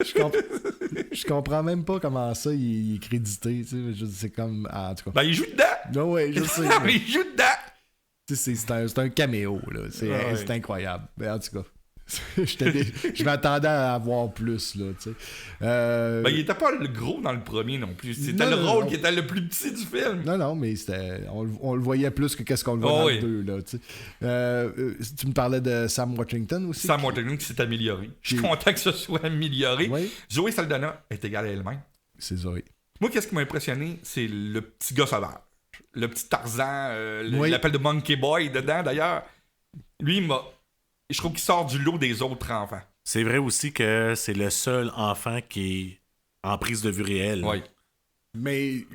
Je comprends même pas comment ça il est crédité. C'est comme. En tout cas. Ben, il joue dedans! Non, ouais, je sais. Il joue dedans! C'est un caméo, là. C'est incroyable. Mais en tout cas. Je m'attendais à voir plus, là, tu sais. Ben, il était pas le gros dans le premier non plus. C'était le rôle qui était le plus petit du film. Non, mais on le voyait plus que qu'est-ce qu'on le voit dans le 2, là, tu sais. Tu me parlais de Sam Worthington aussi. Sam Worthington qui s'est amélioré. Je suis content que ce soit amélioré. Oui. Zoé Saldana est égale à elle-même. C'est Zoé. Moi, qu'est-ce qui m'a impressionné, c'est le petit gars sauvage. Le petit Tarzan, il l'appelle de Monkey Boy dedans, d'ailleurs. Lui, je trouve qu'il sort du lot des autres enfants. C'est vrai aussi que c'est le seul enfant qui est en prise de vue réelle. Oui. Mais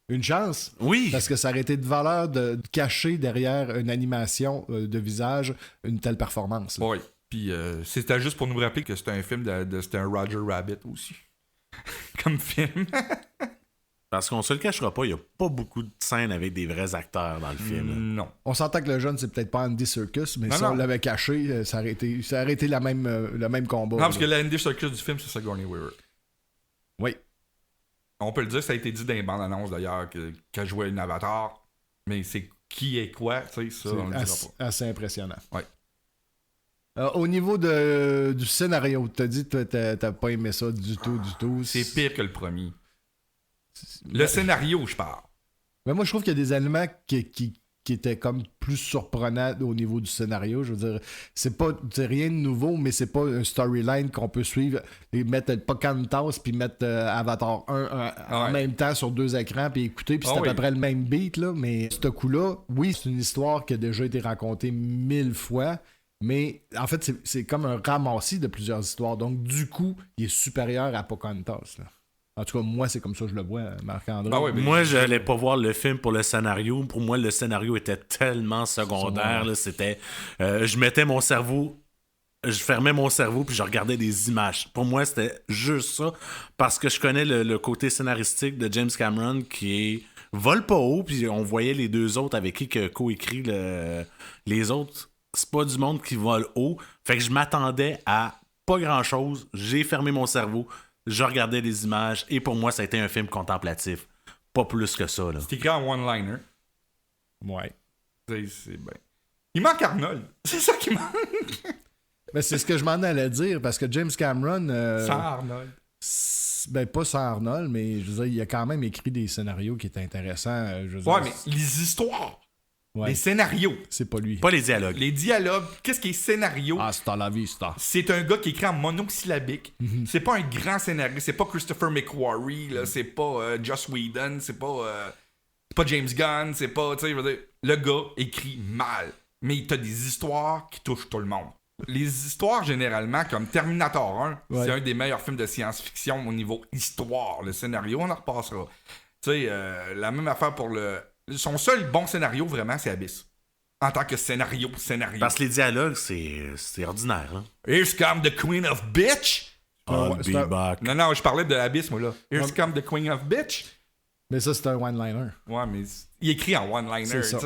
une chance. Oui. Parce que ça aurait été de valeur de cacher derrière une animation de visage une telle performance. Oui. Puis c'était juste pour nous rappeler que c'était un film c'était un Roger Rabbit aussi. Comme film. Parce qu'on se le cachera pas, il n'y a pas beaucoup de scènes avec des vrais acteurs dans le film. Non. On s'entend que le jeune, c'est peut-être pas Andy Serkis, mais si on l'avait caché, ça aurait été le même combat. Non, parce que l'Andy Serkis du film, c'est Sigourney Weaver. Oui. On peut le dire, ça a été dit dans les bandes annonces d'ailleurs, qu'elle jouait une avatar. Mais c'est qui est quoi, tu sais, ça, on le dira pas. Assez impressionnant. Oui. Au niveau du scénario, tu as dit que t'as pas aimé ça du tout. C'est pire que le premier. Le scénario, je parle. Mais moi, je trouve qu'il y a des éléments qui étaient comme plus surprenants au niveau du scénario. Je veux dire, c'est rien de nouveau, mais c'est pas un storyline qu'on peut suivre et mettre Pocahontas puis mettre Avatar 1 en même temps sur 2 écrans puis écouter, puis c'est à peu près le même beat, là. Mais ce coup-là, oui, c'est une histoire qui a déjà été racontée 1000 fois. Mais en fait, c'est comme un ramassis de plusieurs histoires. Donc, du coup, il est supérieur à Pocahontas, là. En tout cas, moi, c'est comme ça que je le vois, Marc-André. Ah ouais, moi, je n'allais pas voir le film pour le scénario. Pour moi, le scénario était tellement secondaire. Là, c'était, je mettais mon cerveau, je fermais mon cerveau puis je regardais des images. Pour moi, c'était juste ça. Parce que je connais le côté scénaristique de James Cameron qui vole pas haut. Puis on voyait les 2 autres avec qui que coécrit les autres. C'est pas du monde qui vole haut. Fait que je m'attendais à pas grand-chose. J'ai fermé mon cerveau. Je regardais les images et pour moi, ça a été un film contemplatif. Pas plus que ça, là. C'est écrit en one-liner. Ouais. C'est bien. Il manque Arnold. C'est ça qui manque. Ben, c'est ce que je m'en allais dire parce que James Cameron. Sans Arnold. Pas sans Arnold, mais je veux dire, il a quand même écrit des scénarios qui étaient intéressants. Mais les histoires. Ouais. Les scénarios. C'est pas lui. Pas les dialogues. Les dialogues. Qu'est-ce qui est scénario? Ah, c'est à la vie, c'est à... C'est un gars qui écrit en monosyllabique. C'est pas un grand scénario. C'est pas Christopher McQuarrie. Là. C'est pas Joss Whedon. C'est pas James Gunn. C'est pas... Tu sais, je veux dire, le gars écrit mal. Mais t'as des histoires qui touchent tout le monde. Les histoires, généralement, comme Terminator 1, c'est un des meilleurs films de science-fiction au niveau histoire. Le scénario, on en repassera. Tu sais, la même affaire pour le... Son seul bon scénario, vraiment, c'est Abyss. En tant que scénario. Parce que les dialogues, c'est ordinaire. Hein? Here's come the Queen of Bitch. I'll be back. Non, je parlais de Abyss, moi, là. Here's come the Queen of Bitch. Mais ça, c'est un one-liner. Ouais, mais il écrit en one-liner, tu sais.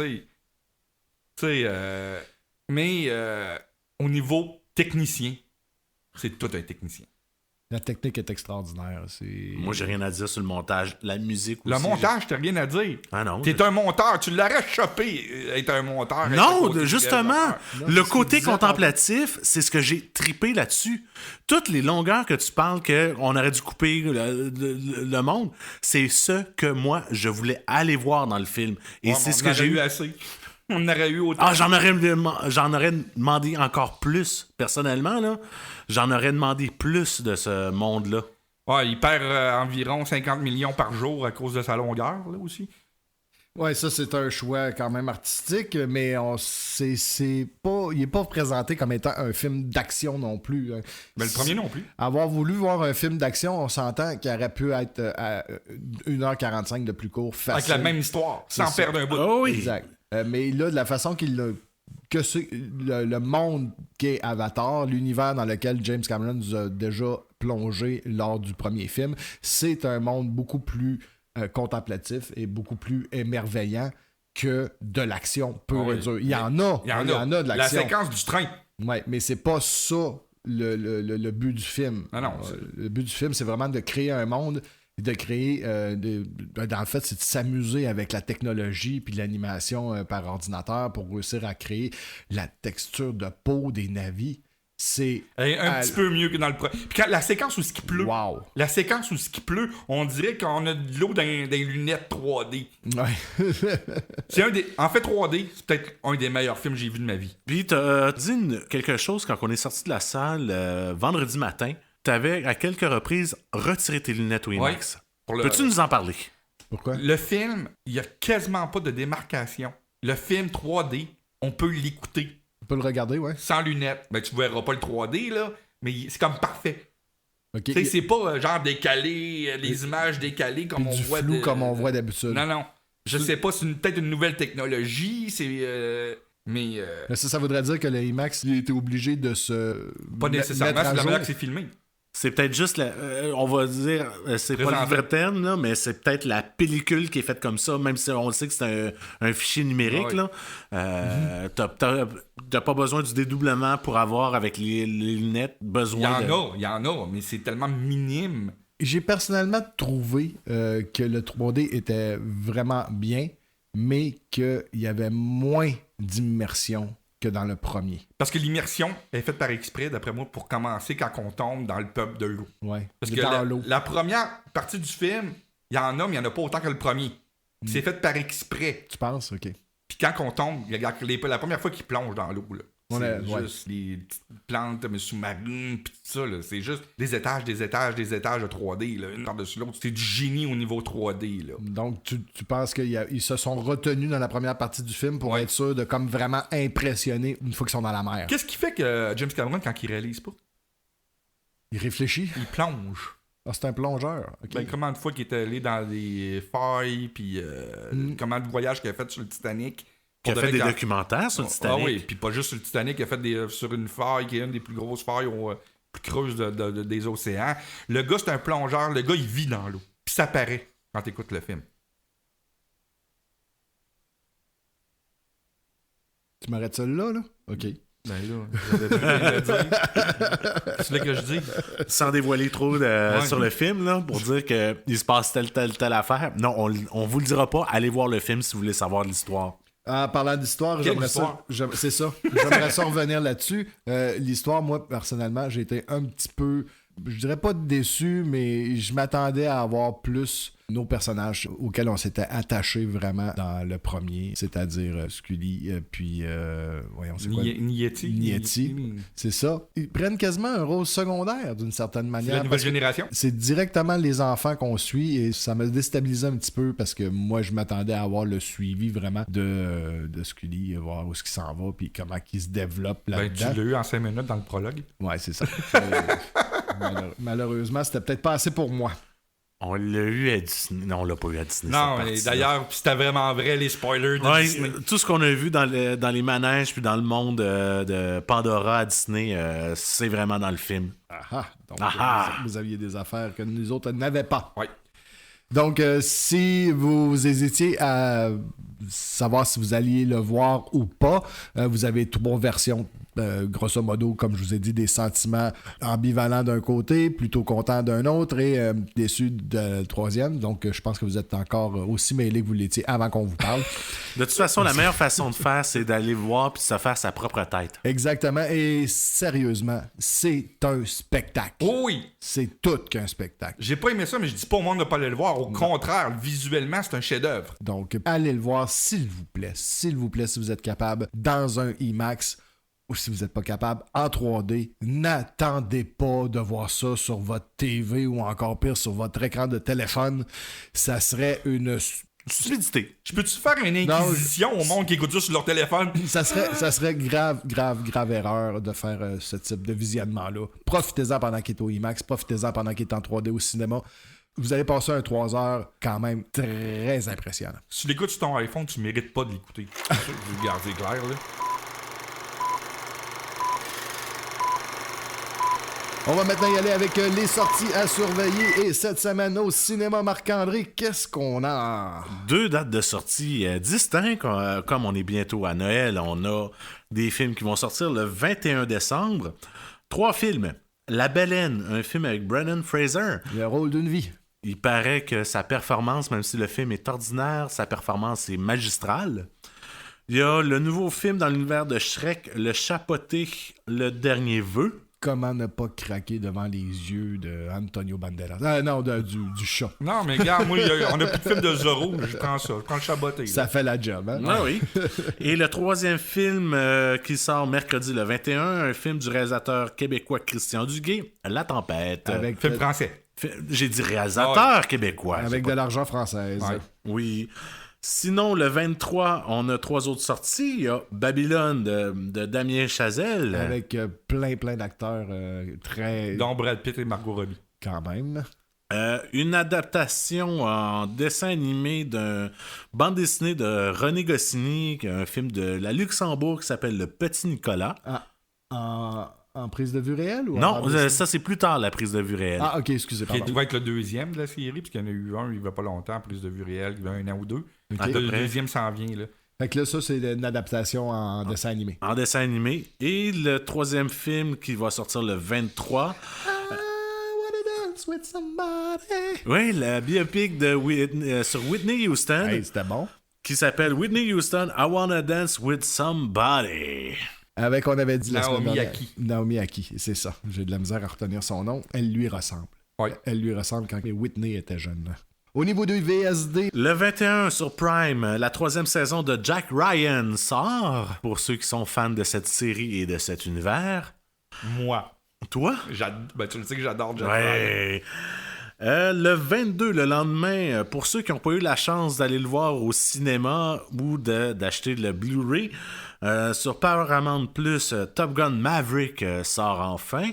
Tu sais, mais au niveau technicien, c'est tout un technicien. La technique est extraordinaire. Moi, j'ai rien à dire sur le montage. La musique aussi. Le montage, t'as rien à dire. Ah non. T'es un monteur. Tu l'aurais chopé être un monteur. Non, justement. Le côté contemplatif, c'est ce que j'ai trippé là-dessus. Toutes les longueurs que tu parles qu'on aurait dû couper le monde, c'est ce que moi, je voulais aller voir dans le film. Et c'est ce que j'ai eu. Assez. On aurait eu autant. Ah, j'en aurais demandé encore plus, personnellement, là. J'en aurais demandé plus de ce monde-là. Ouais, il perd environ 50 millions par jour à cause de sa longueur, là, aussi. Ouais, ça, c'est un choix quand même artistique, mais il n'est pas présenté comme étant un film d'action non plus. Ben, le premier non plus. Avoir voulu voir un film d'action, on s'entend qu'il aurait pu être à 1h45 de plus court, facile. Avec la même histoire, sans perdre un bout. Oh oui. Exact. Mais là, de la façon qu'il l'a... le monde qu'est Avatar, l'univers dans lequel James Cameron nous a déjà plongé lors du premier film, c'est un monde beaucoup plus contemplatif et beaucoup plus émerveillant que de l'action pure et dure. Il y en a de l'action. La séquence du train. Ouais, mais c'est pas ça le but du film. Non. Le but du film, c'est vraiment de créer un monde, de créer... en fait, c'est de s'amuser avec la technologie puis l'animation par ordinateur pour réussir à créer la texture de peau des navis. C'est un petit peu mieux que dans le premier. Puis quand la séquence où il pleut, la séquence où il pleut, on dirait qu'on a de l'eau dans des lunettes 3D. Ouais. En fait, 3D, c'est peut-être un des meilleurs films que j'ai vu de ma vie. Puis t'as dit quelque chose quand on est sorti de la salle vendredi matin. T'avais à quelques reprises retiré tes lunettes au IMAX. Ouais, peux-tu nous en parler? Pourquoi? Le film, il n'y a quasiment pas de démarcation. Le film 3D, on peut l'écouter. On peut le regarder, ouais. Sans lunettes. Ben, tu verras pas le 3D, là, mais c'est comme parfait. Okay. T'sais, c'est pas genre décalé, les images décalées comme on voit. Flou comme on voit d'habitude. Non. Je sais pas, c'est peut-être une nouvelle technologie, mais ça voudrait dire que le IMAX il était obligé de se. Pas nécessairement, c'est la manière que c'est filmé. C'est peut-être juste, on va dire, c'est pas le vrai terme, là, mais c'est peut-être la pellicule qui est faite comme ça, même si on le sait que c'est un fichier numérique. Là. T'as pas besoin du dédoublement pour avoir, avec les lunettes, besoin Il y en a, mais c'est tellement minime. J'ai personnellement trouvé que le 3D était vraiment bien, mais qu'il y avait moins d'immersion que dans le premier. Parce que l'immersion est faite par exprès, d'après moi, pour commencer quand on tombe dans le pub de l'eau. Ouais. Parce que la première partie du film, il y en a, mais il n'y en a pas autant que le premier. C'est fait par exprès. Tu penses? OK. Puis quand on tombe, la première fois qu'il plonge dans l'eau, là, c'est juste les petites plantes sous-marines, puis tout ça, là, c'est juste des étages de 3D, là, une par-dessus l'autre. C'est du génie au niveau 3D. Là. Donc, tu penses qu'ils se sont retenus dans la première partie du film pour être sûr de comme vraiment impressionner une fois qu'ils sont dans la mer? Qu'est-ce qui fait que James Cameron, quand il réalise pas? Il réfléchit? Il plonge. Ah, c'est un plongeur. Okay. Ben, combien de fois qu'il est allé dans des failles, puis combien de voyages qu'il a fait sur le Titanic? Qui a fait des documentaires sur le Titanic. Ah oui, puis pas juste sur le Titanic, il a fait sur une faille qui est une des plus grosses failles plus creuses des océans. Le gars, c'est un plongeur. Le gars, il vit dans l'eau. Puis ça paraît quand t'écoutes le film. Tu m'arrêtes ça là? OK. Ben là, j'avais rien à dire. C'est là que je dis. Sans dévoiler trop sur le film, là, pour dire qu'il se passe telle affaire. Non, on vous le dira pas. Allez voir le film si vous voulez savoir l'histoire. En parlant d'histoire, j'aimerais ça revenir là-dessus. L'histoire, moi, personnellement, j'ai été un petit peu, je dirais pas déçu, mais je m'attendais à avoir plus nos personnages auxquels on s'était attachés vraiment dans le premier, c'est-à-dire Scully, puis voyons, c'est quoi? Nieti. C'est ça. Ils prennent quasiment un rôle secondaire d'une certaine manière. C'est la nouvelle génération. C'est directement les enfants qu'on suit et ça m'a déstabilisé un petit peu parce que moi, je m'attendais à avoir le suivi vraiment de Scully, voir où est-ce qu'il s'en va puis comment il se développe là-dedans. Ben, tu l'as eu en 5 minutes dans le prologue. Ouais, c'est ça. Malheureusement, c'était peut-être pas assez pour moi. On l'a eu à Disney. Non, on l'a pas eu à Disney. Non, mais d'ailleurs, c'était vraiment vrai, les spoilers de Disney. Tout ce qu'on a vu dans les manèges puis dans le monde de Pandora à Disney, c'est vraiment dans le film. Donc, vous aviez des affaires que nous autres n'avions pas. Oui. Donc, si vous hésitiez à savoir si vous alliez le voir ou pas, vous avez 3 versions. Grosso modo, comme je vous ai dit, des sentiments ambivalents d'un côté, plutôt contents d'un autre et déçus de troisième. Donc, je pense que vous êtes encore aussi mêlés que vous l'étiez avant qu'on vous parle. De toute façon, la meilleure façon de faire, c'est d'aller voir puis de se faire sa propre tête. Exactement. Et sérieusement, c'est un spectacle. Oh oui! C'est tout qu'un spectacle. J'ai pas aimé ça, mais je dis pas au monde de pas aller le voir. Au contraire, visuellement, c'est un chef-d'œuvre. Donc, allez le voir, s'il vous plaît. S'il vous plaît, si vous êtes capable, dans un IMAX. Ou si vous n'êtes pas capable, en 3D, n'attendez pas de voir ça sur votre TV ou encore pire sur votre écran de téléphone. Ça serait une stupidité. Je peux-tu faire une inquisition au monde qui écoute ça sur leur téléphone? Ça serait grave erreur de faire ce type de visionnement-là. Profitez-en pendant qu'il est au IMAX, profitez-en pendant qu'il est en 3D au cinéma. Vous allez passer un 3 heures quand même très impressionnant. Si tu l'écoutes sur ton iPhone, tu mérites pas de l'écouter. C'est ça que je veux garder clair, là. On va maintenant y aller avec les sorties à surveiller. Et cette semaine au cinéma, Marc-André, qu'est-ce qu'on a? 2 dates de sortie distinctes. Comme on est bientôt à Noël, on a des films qui vont sortir le 21 décembre. 3 films. La Baleine, un film avec Brendan Fraser. Le rôle d'une vie. Il paraît que sa performance, même si le film est ordinaire, sa performance est magistrale. Il y a le nouveau film dans l'univers de Shrek, Le Chapoté, Le Dernier Vœu. Comment ne pas craquer devant les yeux de Antonio Banderas? Non, du chat. Non, mais regarde, moi, on a plus de film de Zorro, je prends ça. Je prends le Chaboté. Ça fait la job, hein? Ah oui. Et le 3e film qui sort mercredi le 21, un film du réalisateur québécois Christian Duguay, La Tempête. Avec Film français. J'ai dit réalisateur québécois. Avec de l'argent français. Ouais. Oui. Sinon, le 23, on a 3 autres sorties. Il y a Babylone de Damien Chazelle. Avec plein d'acteurs très... Dont Brad Pitt et Margot Robbie. Quand même. Une adaptation en dessin animé d'une bande dessinée de René Goscinny, un film de la Luxembourg qui s'appelle Le Petit Nicolas. En prise de vue réelle? Ou Non, ça c'est plus tard, la prise de vue réelle. Ah, ok, excusez, Qui pardon. va être le 2e de la série, puisqu'il y en a eu un, il va pas longtemps, prise de vue réelle, il y a 1 an ou 2. Okay. Le 2e s'en vient, là. Fait que là, ça, c'est une adaptation en dessin animé. En dessin animé. Et le 3e film qui va sortir le 23. With somebody. Oui, la biopic sur Whitney Houston. Hey, c'était bon. Qui s'appelle Whitney Houston, I Wanna Dance with Somebody. Avec, on avait dit la semaine Naomi dernière. Aki. Naomi Aki, c'est ça. J'ai de la misère à retenir son nom. Elle lui ressemble. Ouais. Elle lui ressemble quand Whitney était jeune. Au niveau du VSD, Le 21 sur Prime, la 3e saison de Jack Ryan sort. Pour ceux qui sont fans de cette série et de cet univers. Moi. Toi? Ben, tu le sais que j'adore Jack Ryan. Ouais. Le 22, le lendemain, pour ceux qui n'ont pas eu la chance d'aller le voir au cinéma ou d'acheter le Blu-ray, sur Paramount Plus, Top Gun Maverick sort enfin.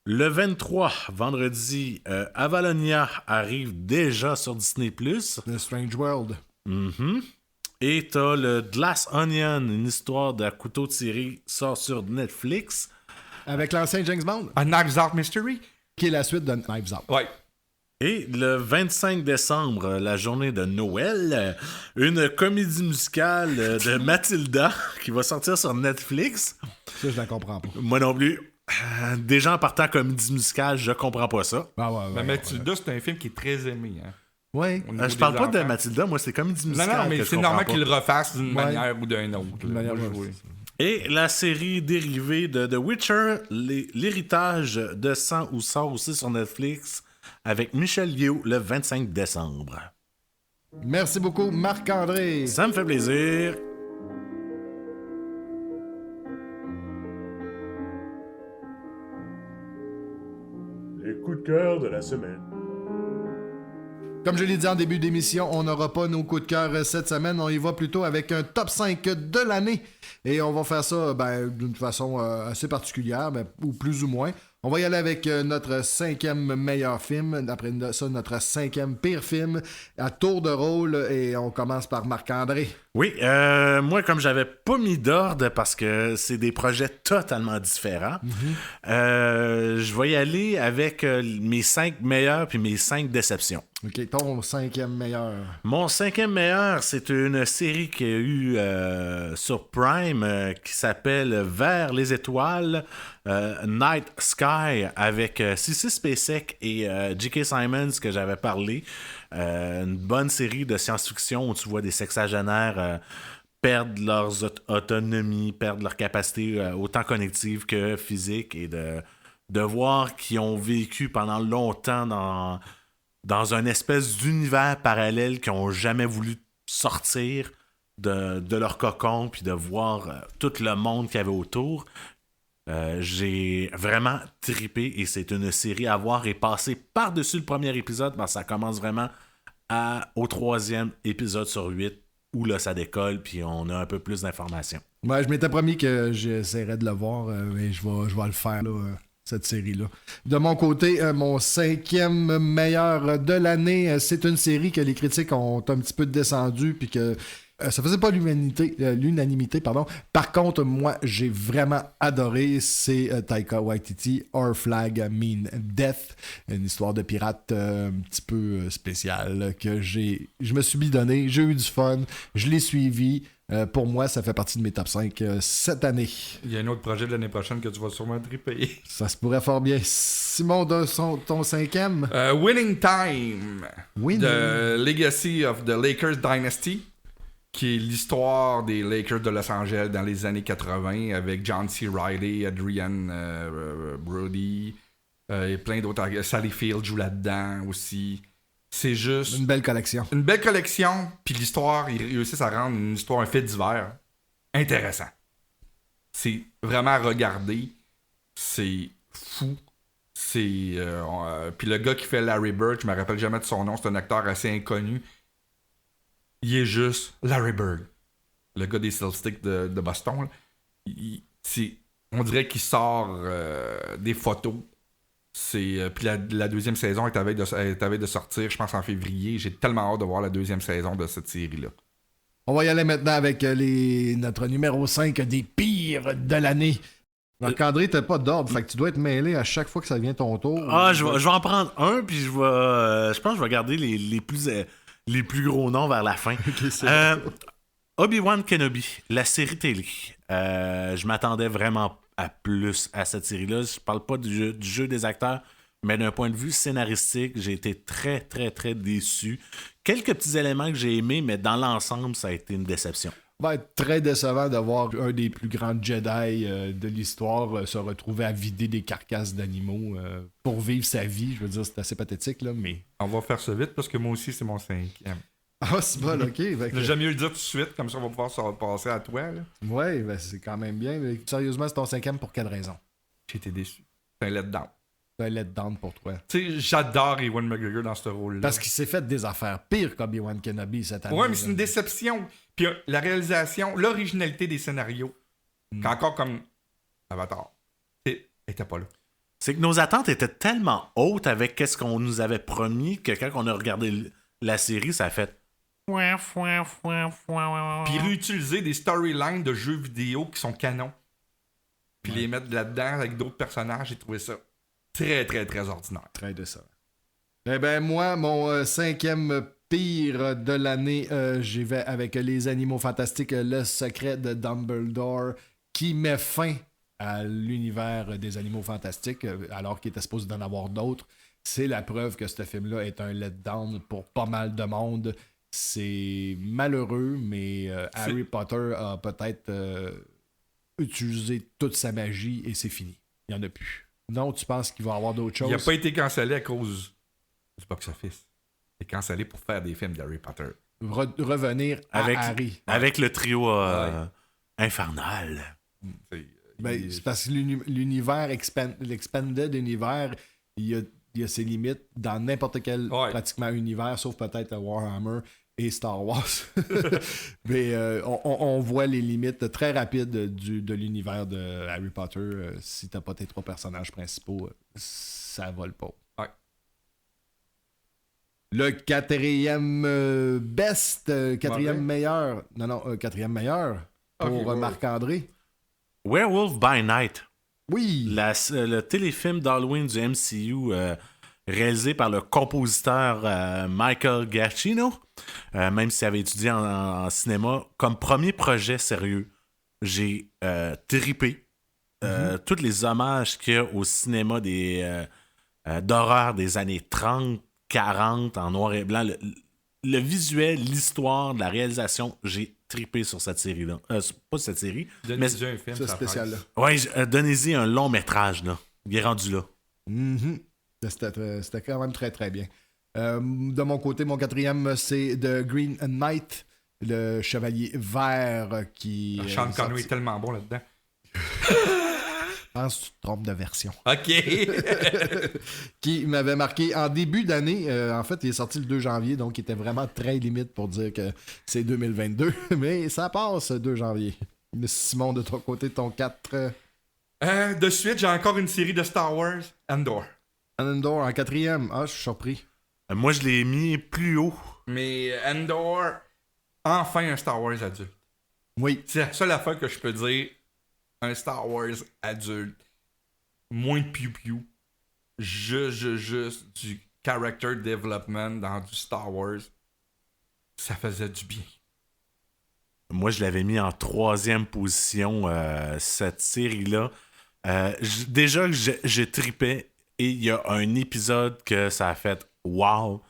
Le 23, vendredi, Avalonia arrive déjà sur Disney+. The Strange World. Mm-hmm. Et t'as le Glass Onion, une histoire de couteau tiré, sort sur Netflix. Avec l'ancien James Bond, A Knives Out Mystery? qui est la suite de Knives Out. Ouais. Et le 25 décembre, la journée de Noël, une comédie musicale de Mathilda qui va sortir sur Netflix. Ça, je la comprends pas. Moi non plus. Déjà en partant comédie musicale, je comprends pas ça. Ah ouais, Mais Mathilda, c'est un film qui est très aimé. Hein, ouais. au niveau Je parle des pas de enfants. Mathilda, moi c'est comédie musicale. Non, mais que c'est je normal comprends qu'il pas. le refasse d'une Ouais. manière ou d'une autre. D'une manière, Moi, je ouais. vois. Et la série dérivée de The Witcher, l'héritage de sang ou sort aussi sur Netflix avec Michel Yeoh le 25 décembre. Merci beaucoup, Marc-André. Ça me fait plaisir. Les coups de cœur de la semaine. Comme je l'ai dit en début d'émission, on n'aura pas nos coups de cœur cette semaine. On y va plutôt avec un top 5 de l'année. Et on va faire ça d'une façon assez particulière, ou plus ou moins. On va y aller avec notre 5e meilleur film. Après ça, notre 5e pire film. À tour de rôle. Et on commence par Marc-André. Oui, moi, comme j'avais pas mis d'ordre parce que c'est des projets totalement différents, je vais y aller avec mes 5 meilleurs puis mes 5 déceptions. OK, ton 5e meilleur. Mon 5e meilleur, c'est une série qu'il y a eu sur Prime qui s'appelle Vers les étoiles, Night Sky, avec Sissy Spacek et J.K. Simmons que j'avais parlé. Une bonne série de science-fiction où tu vois des sexagénaires perdre leur autonomie, perdre leur capacité autant cognitive que physique et de voir qu'ils ont vécu pendant longtemps dans un espèce d'univers parallèle qu'ils n'ont jamais voulu sortir de leur cocon puis de voir tout le monde qu'il y avait autour. J'ai vraiment trippé et c'est une série à voir et passer par-dessus le premier épisode parce que ça commence vraiment au 3e épisode sur 8, où là, ça décolle, puis on a un peu plus d'informations. Ouais, je m'étais promis que j'essaierais de le voir, mais je vais le faire, là, cette série-là. De mon côté, mon 5e meilleur de l'année, c'est une série que les critiques ont un petit peu descendu, puis que ça faisait pas l'unanimité, pardon. Par contre, moi, j'ai vraiment adoré, c'est Taika Waititi, Our Flag Mean Death, une histoire de pirate un petit peu spéciale que je me suis bidonné, j'ai eu du fun, je l'ai suivi. Pour moi, ça fait partie de mes top 5 cette année. Il y a un autre projet de l'année prochaine que tu vas sûrement triper. Ça se pourrait fort bien. Simon, ton 5e? Winning Time, Winning. The Legacy of the Lakers Dynasty, qui est l'histoire des Lakers de Los Angeles dans les années 80 avec John C. Reilly, Adrian Brody et plein d'autres. Sally Field joue là-dedans aussi. C'est juste Une belle collection. une belle collection, puis l'histoire, ils réussissent à rendre une histoire, un fait divers intéressant. C'est vraiment à regarder. C'est fou. Puis le gars qui fait Larry Bird, je me rappelle jamais de son nom, c'est un acteur assez inconnu. Il est juste Larry Bird. Le gars des Celtics de Boston. On dirait qu'il sort des photos. Puis la deuxième saison est à veille de sortir, je pense en février. J'ai tellement hâte de voir la deuxième saison de cette série-là. On va y aller maintenant avec notre numéro 5 des pires de l'année. Marc-André, t'as pas d'ordre, fait que tu dois être mêlé à chaque fois que ça vient ton tour. Je vais en prendre un, puis je pense que je vais garder les plus gros noms vers la fin. Okay, Obi-Wan Kenobi, la série télé. Je m'attendais vraiment à plus à cette série-là. Je parle pas du jeu des acteurs, mais d'un point de vue scénaristique, j'ai été très, très, très déçu. Quelques petits éléments que j'ai aimés, mais dans l'ensemble, ça a été une déception. Va être très décevant de voir un des plus grands Jedi de l'histoire se retrouver à vider des carcasses d'animaux pour vivre sa vie. Je veux dire, c'est assez pathétique, là, mais... On va faire ça vite parce que moi aussi, c'est mon 5e. Ah, c'est bon, ok. J'aime mieux le dire tout de suite, comme ça on va pouvoir se repasser à toi. Là. Ouais, ben c'est quand même bien. Mais sérieusement, c'est ton 5e pour quelle raison? J'ai été déçu. C'est un letdown. C'est un letdown pour toi. Tu sais, j'adore Ewan McGregor dans ce rôle-là. Parce qu'il s'est fait des affaires pires qu'Obi-Wan Kenobi cette année. Ouais, mais c'est une déception. Puis la réalisation, l'originalité des scénarios, encore comme Avatar, était pas là. C'est que nos attentes étaient tellement hautes avec ce qu'on nous avait promis que quand on a regardé la série, ça a fait... Puis réutiliser des storylines de jeux vidéo qui sont canons. Puis les mettre là-dedans avec d'autres personnages, j'ai trouvé ça très, très, très ordinaire. Très décevant. Eh ben moi, mon 5e pire de l'année, j'y vais avec Les Animaux Fantastiques, le secret de Dumbledore, qui met fin à l'univers des Animaux Fantastiques, alors qu'il était supposé d'en avoir d'autres. C'est la preuve que ce film-là est un letdown pour pas mal de monde. C'est malheureux, mais Harry Potter a peut-être utilisé toute sa magie et c'est fini. Il n'y en a plus. Non, tu penses qu'il va y avoir d'autres choses? Il n'a pas été cancellé à cause du box-office. Il est cancellé pour faire des films d'Harry Potter. Revenir avec Harry. Avec le trio infernal. Ben, c'est parce que l'univers, l'expanded univers, il y a ses limites dans n'importe quel pratiquement univers, sauf peut-être Warhammer et Star Wars. Mais on voit les limites très rapides de l'univers de Harry Potter. Si t'as pas tes 3 personnages principaux, ça vole pas. Ouais. Le 4e best, 4e meilleur. Non, 4e meilleur pour Marc-André. Werewolf by Night. Oui. Le téléfilm d'Halloween du MCU réalisé par le compositeur Michael Giacchino, même s'il avait étudié en cinéma, comme premier projet sérieux. J'ai trippé. Tous les hommages qu'il y a au cinéma d'horreur des années 30, 40, en noir et blanc. Le visuel, l'histoire, la réalisation, j'ai trippé sur cette série-là. Pas cette série, mais un film, ce spécial-là. Ouais, donnez-y un long métrage, là. Il est rendu là. C'était quand même très, très bien. De mon côté, mon 4e, c'est The Green Knight, le chevalier vert qui... Sean Connery est tellement bon là-dedans. pense que tu te trompes de version. OK. Qui m'avait marqué en début d'année. En fait, il est sorti le 2 janvier, donc il était vraiment très limite pour dire que c'est 2022. Mais ça passe, 2 janvier. Simon, de ton côté, ton 4... De suite, j'ai encore une série de Star Wars, Andor. Andor en 4e. Ah, je suis surpris. Moi, je l'ai mis plus haut. Mais Andor, enfin un Star Wars adulte. Oui. C'est la seule affaire que je peux dire. Un Star Wars adulte. Moins de piou-piou. Juste du character development dans du Star Wars. Ça faisait du bien. Moi, je l'avais mis en 3e position, cette série-là. Déjà, je tripais et il y a un épisode que ça a fait wow.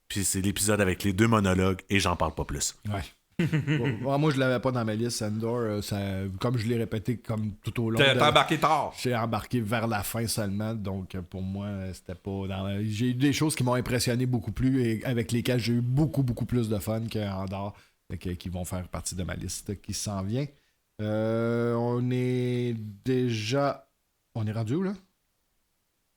Puis c'est l'épisode avec les 2 monologues et j'en parle pas plus. Ouais. Bon, moi, je l'avais pas dans ma liste, Andor. Comme je l'ai répété comme tout au long. T'es embarqué tard. J'ai embarqué vers la fin seulement, donc pour moi, c'était pas dans. J'ai eu des choses qui m'ont impressionné beaucoup plus et avec lesquelles j'ai eu beaucoup plus de fun qu'Andor, qui vont faire partie de ma liste qui s'en vient. On est rendu où là?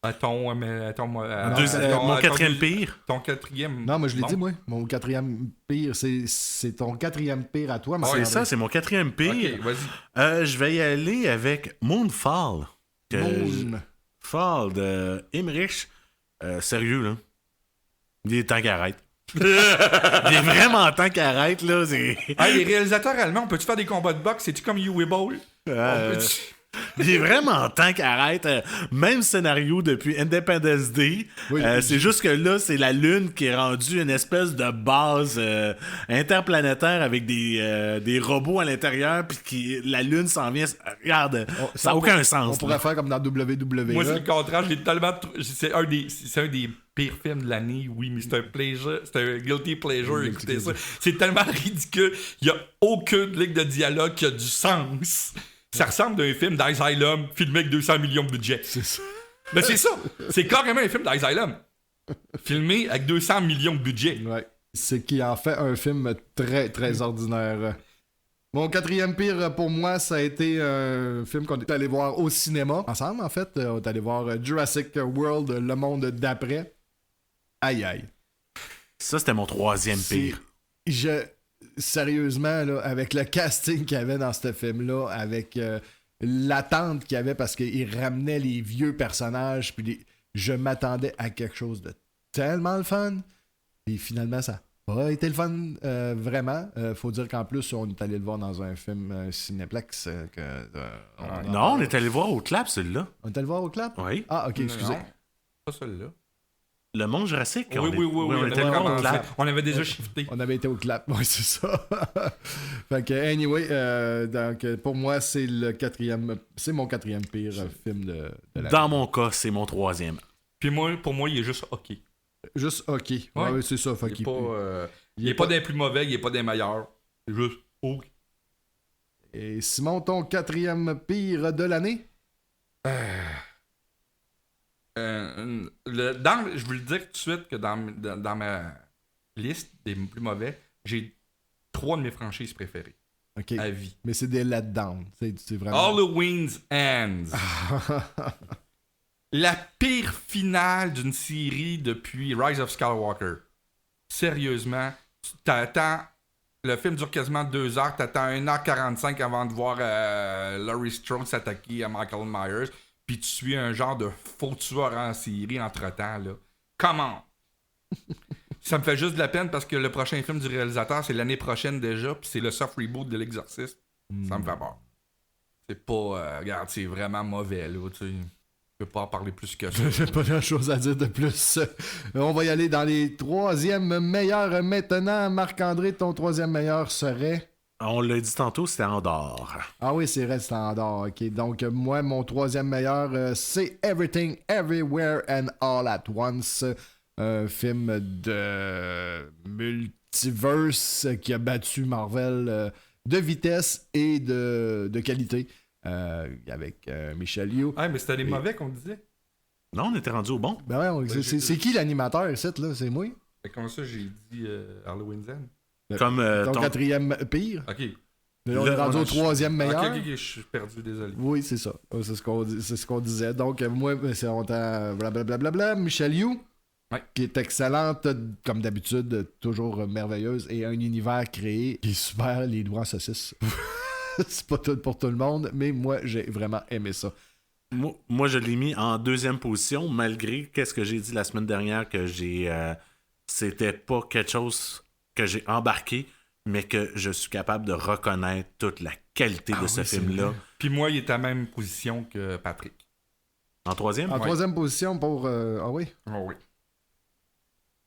Mon quatrième pire. Ton quatrième. Non, moi je l'ai dit, moi. Mon 4e pire, c'est ton 4e pire à toi. C'est ça, c'est mon 4e pire. Ok, vas-y. Je vais y aller avec Moonfall. Fall de Emmerich. Sérieux, là. Il est temps qu'il arrête. Il est vraiment temps qu'il arrête, là. Les réalisateurs allemands, on peut-tu faire des combats de boxe? C'est-tu comme Uwe Boll? Il est vraiment temps qu'il arrête. Même scénario depuis Independence Day. Oui, c'est juste que là, c'est la Lune qui est rendue une espèce de base interplanétaire avec des robots à l'intérieur. Puis la Lune s'en vient. Regarde, ça n'a aucun sens. On pourrait faire comme dans WWE. Moi, c'est le contraire. Je l'ai tellement. C'est un des pire film de l'année, oui, mais c'est un pleasure, c'est un guilty pleasure, écoutez ça. C'est tellement ridicule. Il n'y a aucune ligne de dialogue qui a du sens. Ça ressemble à un film d'Asylum filmé avec 200 millions de budget. C'est ça. Mais c'est ça. C'est carrément un film d'Asylum filmé avec 200 millions de budget. Ouais. C'est qui en fait un film très ordinaire. Mon 4e pire pour moi, ça a été un film qu'on est allé voir au cinéma. Ensemble, en fait, on est allé voir Jurassic World, Le Monde d'après. Aïe. Ça, c'était mon 3e pire. Sérieusement, là, avec le casting qu'il y avait dans ce film-là, avec l'attente qu'il y avait parce qu'il ramenait les vieux personnages, puis je m'attendais à quelque chose de tellement le fun. Puis finalement, ça n'a pas été le fun, vraiment. Faut dire qu'en plus, on est allé le voir dans un film Cinéplex. Non, on est allé le voir au Clap, celui-là. On est allé le voir au Clap? Oui. Ah, ok, excusez. Non, pas celui-là. Le Monde Jurassique. Oui, on était allé au Clap. On avait déjà shifté. On avait été au Clap, oui, c'est ça. Fait que, anyway, donc, pour moi, c'est mon 4e pire film de l'année. Dans mon cas, c'est mon 3e. Puis pour moi, il est juste OK. Juste OK. Ouais, c'est ça. Fait il est pas des plus mauvais, il est pas des meilleurs. C'est juste OK. Et Simon, ton 4e pire de l'année? Je veux le dire tout de suite que dans ma liste des plus mauvais, j'ai 3 de mes franchises préférées. OK. À vie. Mais c'est des letdowns. C'est vraiment... Halloween's Ends. La pire finale d'une série depuis Rise of Skywalker. Sérieusement, t'attends. Le film dure quasiment 2 heures. T'attends 1h45 avant de voir Laurie Strode s'attaquer à Michael Myers. Puis tu suis un genre de faux tueur en série entre-temps, là. Comment? Ça me fait juste de la peine parce que le prochain film du réalisateur, c'est l'année prochaine déjà, puis c'est le soft reboot de l'Exorciste. Ça me fait peur. C'est pas... regarde, c'est vraiment mauvais, là, tu sais. Je peux pas en parler plus que ça. J'ai pas grand-chose à dire de plus. On va y aller dans les 3e meilleurs maintenant. Marc-André, ton 3e meilleur serait... On l'a dit tantôt, c'était Andor. Ah oui, c'est vrai, c'est Andor. OK. Donc, moi, mon 3e meilleur, c'est Everything, Everywhere and All at Once. Un film de multiverse qui a battu Marvel de vitesse et de qualité. Avec Michel Yeoh. Ah, mais c'était les mauvais qu'on disait. Non, on était rendu au bon. Ben ouais, c'est qui l'animateur ici, là? C'est moi? Comme ça, j'ai dit Halloween's End. Comme ton 4e pire? OK. Mais là, on est rendu au troisième meilleur. Ok, je suis perdu, désolé. Oui, c'est ça. C'est ce qu'on disait. Donc, moi, c'est longtemps blablabla. Michelle Yeoh, qui est excellente, comme d'habitude, toujours merveilleuse, et un univers créé qui est super, les doigts en saucisse. C'est pas tout pour tout le monde, mais moi, j'ai vraiment aimé ça. Moi, je l'ai mis en deuxième position, malgré qu'est-ce que j'ai dit la semaine dernière, que c'était pas quelque chose que j'ai embarqué, mais que je suis capable de reconnaître toute la qualité de ce film-là. Puis moi, il est à la même position que Patrick. En troisième? En troisième position pour... Ah oui? Oh oui.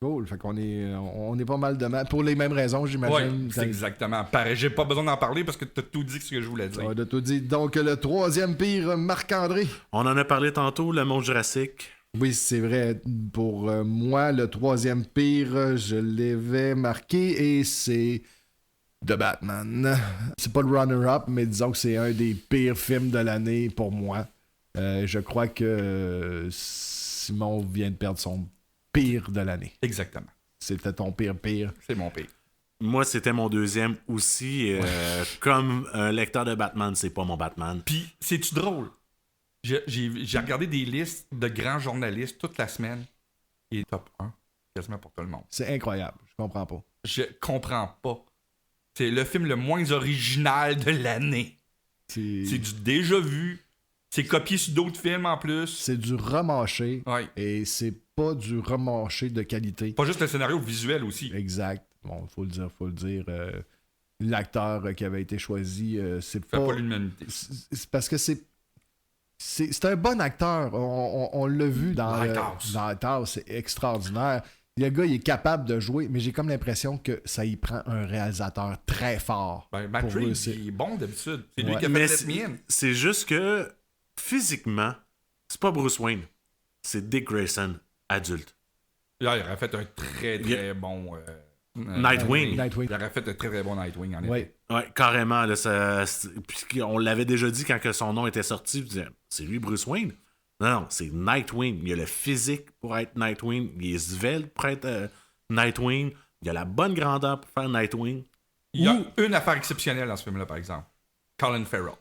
Cool. Fait qu'on est pas mal de mal. Pour les mêmes raisons, j'imagine. Oui, c'est exactement pareil. J'ai pas besoin d'en parler parce que t'as tout dit ce que je voulais dire. On a tout dit. Donc, le troisième pire, Marc-André. On en a parlé tantôt, Le Monde Jurassique. Oui, c'est vrai. Pour moi, le troisième pire, je l'avais marqué et c'est The Batman. C'est pas le runner-up, mais disons que c'est un des pires films de l'année pour moi. Je crois que Simon vient de perdre son pire de l'année. Exactement. C'était ton pire. C'est mon pire. Moi, c'était mon deuxième aussi. Comme un lecteur de Batman, c'est pas mon Batman. Puis, c'est-tu drôle? J'ai regardé des listes de grands journalistes toute la semaine. Il est top 1, quasiment pour tout le monde. C'est incroyable. Je comprends pas. Je comprends pas. C'est le film le moins original de l'année. C'est du déjà vu. C'est copié sur d'autres films en plus. C'est du remâché. Ouais. Et c'est pas du remâché de qualité. Pas juste le scénario visuel aussi. Exact. Bon, faut le dire. L'acteur qui avait été choisi, c'est Fait pas... pas l'humanité. C'est parce que c'est un bon acteur. On l'a vu dans Lighthouse. C'est extraordinaire. Le gars, il est capable de jouer, mais j'ai comme l'impression que ça y prend un réalisateur très fort. Matt Reeves, il est bon d'habitude. C'est lui qui a Mais fait cette mienne. c'est juste que physiquement, c'est pas Bruce Wayne, c'est Dick Grayson, adulte. Là, il aurait fait un très très bon Nightwing. Il aurait fait un très très bon Nightwing en effet. Ouais, carrément. Là, on l'avait déjà dit quand que son nom était sorti. On disait, c'est lui Bruce Wayne? Non, c'est Nightwing. Il a le physique pour être Nightwing. Il est svelte pour être Nightwing. Il a la bonne grandeur pour faire Nightwing. Il y a une affaire exceptionnelle dans ce film-là, par exemple. Colin Farrell.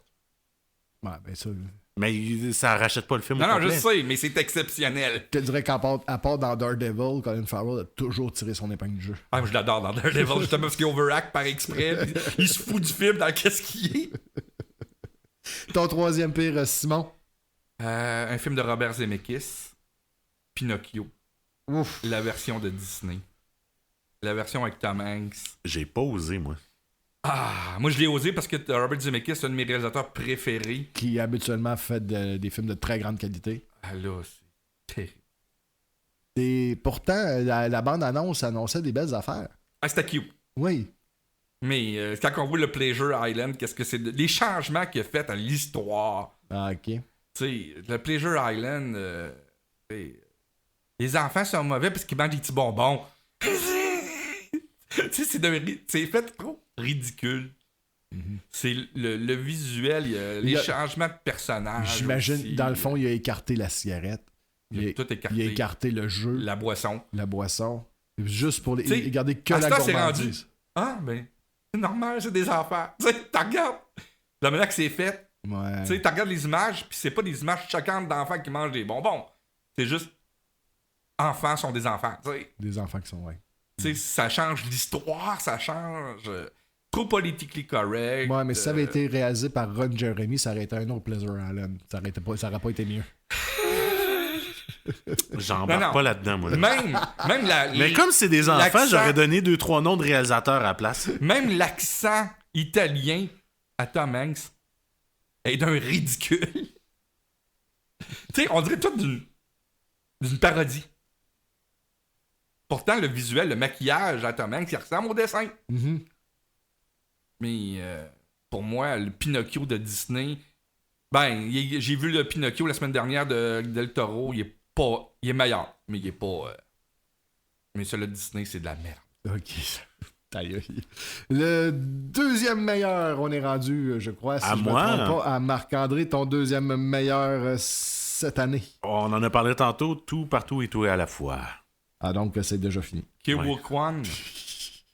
Ouais, ben ça... Mais ça rachète pas le film. Non, je sais, mais c'est exceptionnel. Je te dirais qu'à part dans Daredevil, Colin Farrell a toujours tiré son épingle du jeu. Ah, moi, je l'adore dans Daredevil, justement, parce qu'il overact par exprès. Il se fout du film dans qu'est-ce qu'il est. Ton troisième pire, Simon? Un film de Robert Zemeckis. Pinocchio. Ouf. La version de Disney. La version avec Tom Hanks. J'ai pas osé, moi. Ah, moi je l'ai osé parce que Robert Zemeckis, c'est un de mes réalisateurs préférés. Qui habituellement fait des films de très grande qualité. Ah là, c'est terrible. Et pourtant, la bande-annonce annonçait des belles affaires. Ah, c'était cute. Oui. Mais quand on voit le Pleasure Island, qu'est-ce que c'est? Les changements qu'il a fait à l'histoire. Ah, ok. Tu sais, le Pleasure Island, les enfants sont mauvais parce qu'ils mangent des petits bonbons. Tu sais, c'est fait trop ridicule. Mm-hmm. C'est le visuel, les changements de personnages. J'imagine, aussi, dans le fond, il a écarté la cigarette. Il a tout écarté. Il a écarté le jeu. La boisson. Juste pour garder que la gourmandise. Ah, ben, c'est normal, c'est des enfants. Tu sais, t'en regardes. La manière que c'est fait. Ouais. Tu sais, t'en regardes les images, puis c'est pas des images choquantes d'enfants qui mangent des bonbons. C'est juste. Enfants sont des enfants, tu sais. Des enfants qui sont, ouais. Tu sais, ça change l'histoire, ça change. Trop politically correct. Ouais, mais si ça avait été réalisé par Ron Jeremy, ça aurait été un autre Pleasure Island. Ça aurait pas été mieux. J'embarque pas là-dedans, moi. Mais comme c'est des enfants, j'aurais donné 2-3 noms de réalisateurs à la place. Même l'accent italien à Tom Hanks est d'un ridicule. Tu sais, on dirait tout d'une parodie. Pourtant, le visuel, le maquillage à Tom Hanks, il ressemble au dessin. Mm-hmm. Mais pour moi, le Pinocchio de Disney... Ben, j'ai vu le Pinocchio la semaine dernière de Del Toro. Il est meilleur, mais il est pas... Mais celui de Disney, c'est de la merde. Ok. Le deuxième meilleur, on est rendu, je crois, si je me trompe pas, à Marc-André, ton deuxième meilleur cette année. On en a parlé tantôt, Tout, Partout et Tout à la fois. Ah, donc c'est déjà fini. Ke-Huy Quan.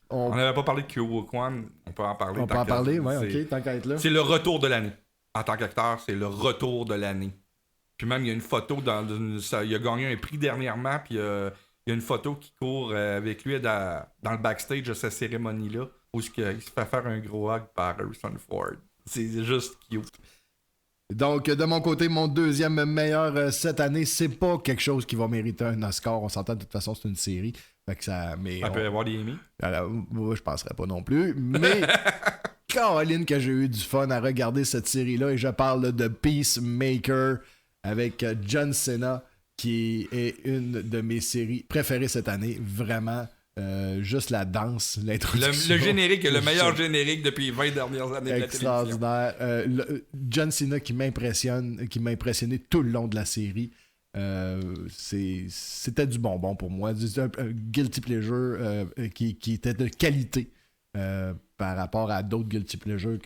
On n'avait pas parlé de Kyo Kwan, on peut en parler. On peut en parler, ouais, ok, tant qu'à être là. C'est le retour de l'année. En tant qu'acteur, c'est le retour de l'année. Puis même, il y a une photo, il a gagné un prix dernièrement, puis il y a une photo qui court avec lui dans le backstage de cette cérémonie-là, où il se fait faire un gros hug par Harrison Ford. C'est juste cute. Donc, de mon côté, mon deuxième meilleur cette année, c'est pas quelque chose qui va mériter un Oscar. On s'entend, de toute façon, c'est une série. Fait que ça, mais On peut avoir des Emmy. Alors, moi, je penserais pas non plus. Mais, Caroline, que j'ai eu du fun à regarder cette série-là. Et je parle de Peacemaker avec John Cena, qui est une de mes séries préférées cette année. Vraiment. Juste la danse, l'introduction. Le générique est le meilleur générique depuis les 20 dernières années de la télévision. Extraordinaire. John Cena qui m'a impressionné tout le long de la série. C'était du bonbon pour moi. C'était un guilty pleasure qui était de qualité par rapport à d'autres guilty pleasures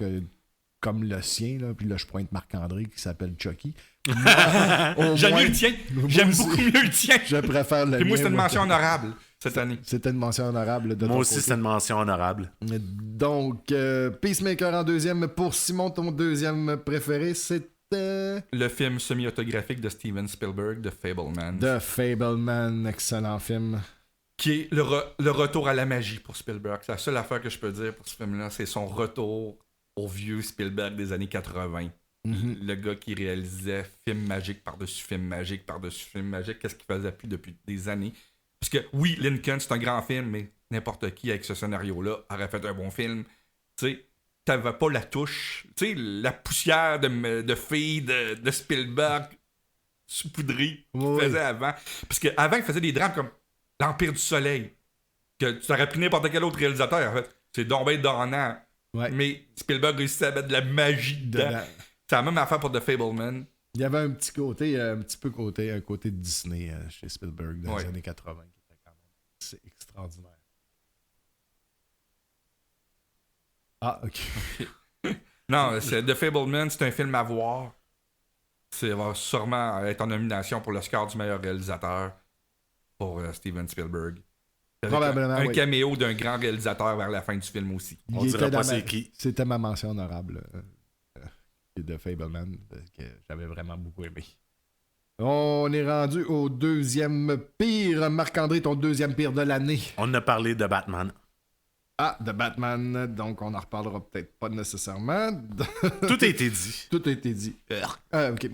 comme le sien. Là. Puis là, je pointe Marc-André qui s'appelle Chucky. J'aime mieux le tien. J'aime beaucoup mieux le tien. Je préfère le Puis moi, mien, c'est une mention honorable cette année. C'était une mention honorable. Moi aussi, c'est une mention honorable. Donc, Peacemaker en deuxième. Pour Simon, ton deuxième préféré, c'était... Le film semi-autographique de Steven Spielberg, The Fableman. The Fableman, excellent film. Qui est le retour à la magie pour Spielberg. C'est la seule affaire que je peux dire pour ce film-là. C'est son retour au vieux Spielberg des années 80. Mm-hmm. Le gars qui réalisait film magique par-dessus film magique par-dessus film magique. Qu'est-ce qu'il faisait plus depuis des années? Parce que oui, Lincoln, c'est un grand film, mais n'importe qui avec ce scénario-là aurait fait un bon film. Tu sais, t'avais pas la touche. Tu sais, la poussière de filles de Spielberg saupoudrée qu'il faisait avant. Parce qu'avant, il faisait des drames comme L'Empire du Soleil. Que tu t'aurais pris n'importe quel autre réalisateur, en fait. C'est donc bien donnant. Ouais. Mais Spielberg réussissait à mettre de la magie dedans. C'est la même affaire pour The Fableman. Il y avait un petit côté, un côté de Disney chez Spielberg dans les années 80 qui était quand même c'est extraordinaire. Ah, ok. Non, The Fableman, c'est un film à voir. Ça va sûrement être en nomination pour l'Oscar du meilleur réalisateur pour Steven Spielberg. Probablement, un caméo d'un grand réalisateur vers la fin du film aussi. On dirait pas c'est qui. C'était ma mention honorable de Fableman que j'avais vraiment beaucoup aimé. On est rendu au deuxième pire. Marc-André, ton deuxième pire de l'année. On a parlé de Batman. Ah, de Batman, donc on en reparlera peut-être pas nécessairement. Tout a été dit. Tout a été dit. Ok.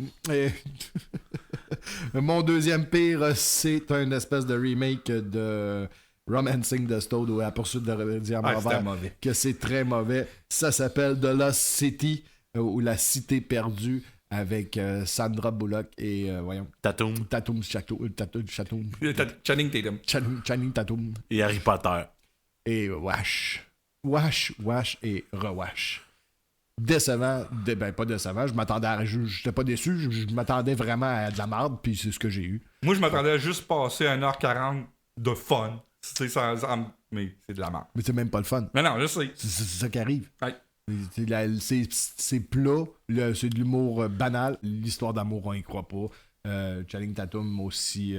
Mon deuxième pire, c'est un espèce de remake de Romancing the Stone ou La poursuite de Diamant Vert, que c'est très mauvais. Ça s'appelle The Lost City ou La Cité perdue avec Sandra Bullock et Tatum. Channing Tatum. Channing Tatum. Et Harry Potter. Et Wash et Rewash. Décevant, pas décevant, j'étais pas déçu, je m'attendais vraiment à de la merde, puis c'est ce que j'ai eu. Moi, je m'attendais à juste passer 1h40 de fun. Mais c'est de la merde. Mais c'est même pas le fun. Mais non, je sais. C'est ça qui arrive. Ouais. C'est plat, c'est de l'humour banal, l'histoire d'amour, on y croit pas. Channing Tatum aussi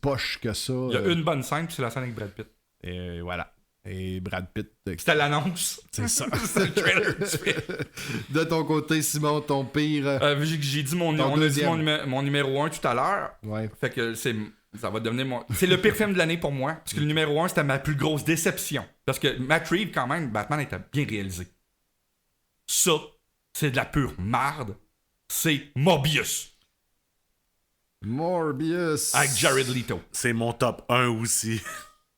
poche que ça. Il y a une bonne scène, puis c'est la scène avec Brad Pitt. Et voilà. Et Brad Pitt. C'était l'annonce. C'est ça. C'est le trailer du film. De ton côté, Simon, ton pire. J'ai dit on a dit mon numéro 1 tout à l'heure. Ouais. Fait que ça va devenir c'est le pire film de l'année pour moi. Parce que le numéro 1, c'était ma plus grosse déception. Parce que Matt Reeves, quand même, Batman était bien réalisé. Ça, c'est de la pure marde. C'est Morbius. Avec Jared Leto. C'est mon top 1 aussi.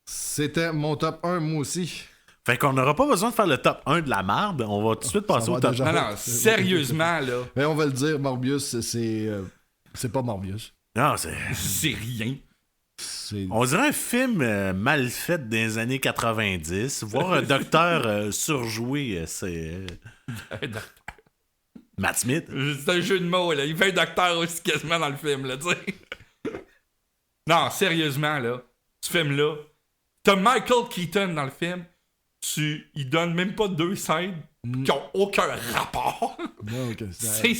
C'était mon top 1, moi aussi. Fait qu'on n'aura pas besoin de faire le top 1 de la marde. On va tout de suite passer au top 1. Non, sérieusement, là. Mais on va le dire, Morbius, c'est pas Morbius. Non, c'est rien. On dirait un film mal fait des années 90. Voir un docteur surjoué, c'est... Un docteur. Matt Smith. C'est un jeu de mots, là. Il fait un docteur aussi quasiment dans le film, là, tu sais. Non, sérieusement, là. Ce film-là, t'as Michael Keaton dans le film, il donne même pas 2 scènes qui ont aucun rapport. Okay,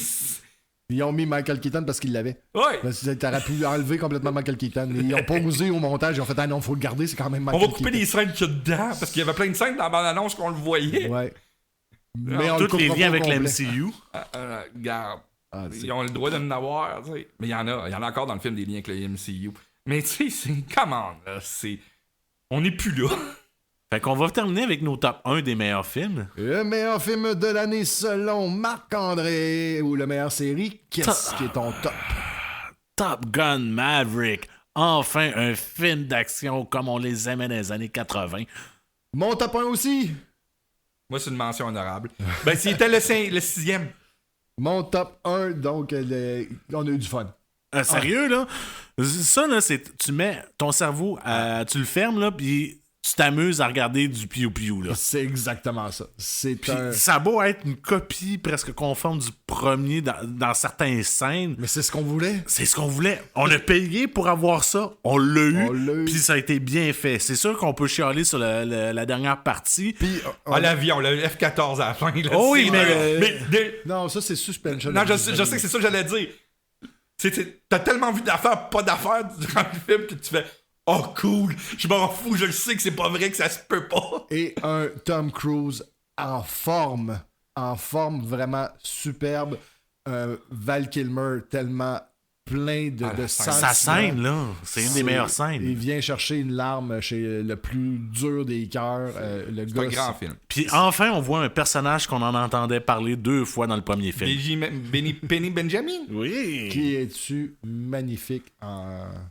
Ils ont mis Michael Keaton parce qu'ils l'avaient. Ouais. T'aurais pu enlever complètement Michael Keaton. Ils ont pas osé au montage. Ils ont fait, ah non, faut le garder, c'est quand même Michael On Keaton. va couper les scènes qu'il y a dedans, parce qu'il y avait plein de scènes dans la bande-annonce qu'on le voyait. Ouais. Mais on le Tous les coupera liens pas avec au complet. l'MCU. Regarde. Ah, c'est- Ils ont le droit de en avoir, tu sais. Mais il y en a encore dans le film des liens avec le MCU. Mais tu sais, c'est. Comment, là? C'est. On n'est plus là. Fait qu'on va terminer avec nos top 1 des meilleurs films. Le meilleur film de l'année selon Marc-André, ou le meilleure série, qu'est-ce qui est ton top? Top Gun Maverick. Enfin, un film d'action comme on les aimait dans les années 80. Mon top 1 aussi. Moi, c'est une mention honorable. Ben, c'était le 6e. Mon top 1, donc on a eu du fun. Sérieux, là? Ça, là, c'est. Tu mets ton cerveau, tu le fermes, là, puis tu t'amuses à regarder du piou-piou, là. C'est exactement ça. C'est Puis un... ça a beau être une copie presque conforme du premier dans certaines scènes. Mais c'est ce qu'on voulait. C'est ce qu'on voulait. On a payé pour avoir ça. On l'a On l'a eu. eu. Puis ça a été bien fait. C'est sûr qu'on peut chialer sur la dernière partie. Puis, Ah, l'avion, le F-14 à la fin. Là, Oh oui, mais non, ça c'est suspension. non, je sais que c'est ça que j'allais dire. T'as tellement vu d'affaires, pas d'affaires durant le film que tu fais oh cool, je m'en fous, je le sais que c'est pas vrai, que ça se peut pas. Et un Tom Cruise en forme vraiment superbe. Val Kilmer tellement plein de sentiments. Sa scène, là, c'est une des meilleures scènes. Il vient chercher une larme chez le plus dur des cœurs. Le C'est un gars, grand film. Puis enfin, on voit un personnage qu'on en entendait parler 2 fois dans le premier film. Penny Benjamin. Oui. qui est-tu magnifique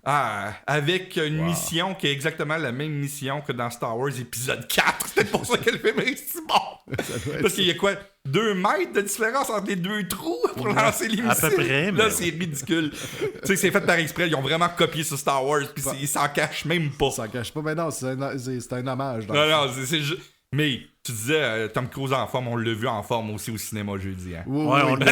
Ah, avec une mission qui est exactement la même mission que dans Star Wars épisode 4. C'est pour ça que le film est si bon. Parce qu'il y a quoi 2 mètres de différence entre les 2 trous pour lancer les missiles. À peu près, Là, mais- c'est ridicule. Tu sais, c'est fait par exprès. Ils ont vraiment copié sur Star Wars, puis ils s'en cachent même pas. Ça cache pas, mais non, c'est un hommage. dans le Non, fond. non, c'est juste. Mais tu disais Tom Cruise en forme, on l'a vu en forme aussi au cinéma jeudi. Hein. Oui, Ouais, oui,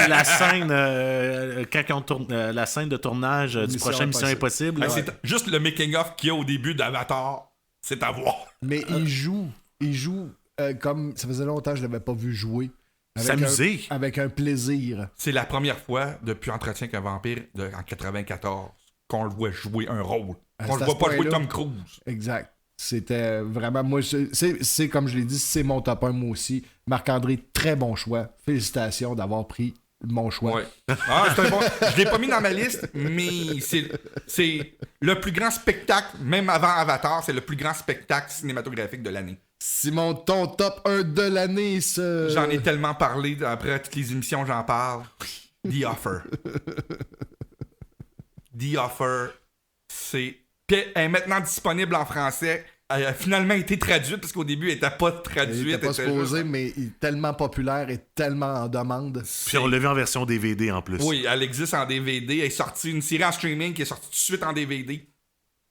la scène, quand on tourne, la scène de tournage du Mission prochain Mission Impossible. Hey, là. c'est juste le making-of qu'il y a au début d'Avatar, c'est à voir. mais il joue comme ça faisait longtemps que je l'avais pas vu jouer. S'amuser. Avec un plaisir. C'est la première fois depuis Entretien qu'un vampire en 94 qu'on le voit jouer un rôle. Qu'on le c'est à voit ce pas jouer point-là. Tom Cruise. Exact. C'était vraiment. Moi, c'est comme je l'ai dit, c'est mon top 1, moi aussi. Marc-André, très bon choix. Félicitations d'avoir pris mon choix. Ouais. Ah, c'est un bon... Je l'ai pas mis dans ma liste, mais c'est le plus grand spectacle, même avant Avatar, c'est le plus grand spectacle cinématographique de l'année. Simon, ton top 1 de l'année, ce. J'en ai tellement parlé, après toutes les émissions, j'en parle. The Offer. The Offer, c'est... Puis elle est maintenant disponible en français. Elle a finalement été traduite, parce qu'au début, elle n'était pas Il traduite. était pas elle était supposé, juste- mais il est tellement populaire et tellement en demande. Puis on l'a vu en version DVD en plus. Oui, elle existe en DVD. Elle est sortie, une série en streaming qui est sortie tout de suite en DVD.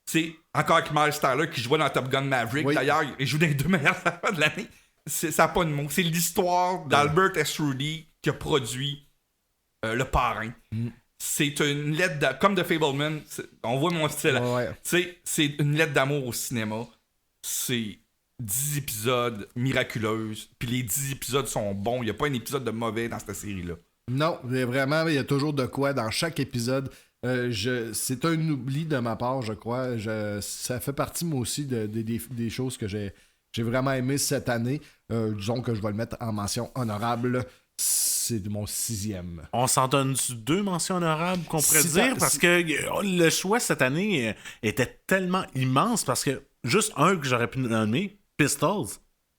C'est encore avec Miles Tyler qui jouait dans Top Gun Maverick. Oui. D'ailleurs, il joue dans les 2 meilleures affaires de l'année. Ça n'a pas de mots. C'est l'histoire d'Albert S. Rudy qui a produit Le Parrain. C'est une lettre comme de Fableman. On voit mon style. Ouais, ouais. Tu sais, c'est une lettre d'amour au cinéma. C'est 10 épisodes miraculeuses. Puis les 10 épisodes sont bons. Il n'y a pas un épisode de mauvais dans cette série-là. Non, mais vraiment, il y a toujours de quoi dans chaque épisode. C'est un oubli de ma part, je crois. Ça fait partie, moi aussi, des choses que j'ai vraiment aimé cette année. Disons que je vais le mettre en mention honorable. C'est mon 6e. On s'en donne 2 mentions honorables qu'on pourrait Si ça- dire parce que le choix cette année était tellement immense parce que juste un que j'aurais pu nommer, Pistols,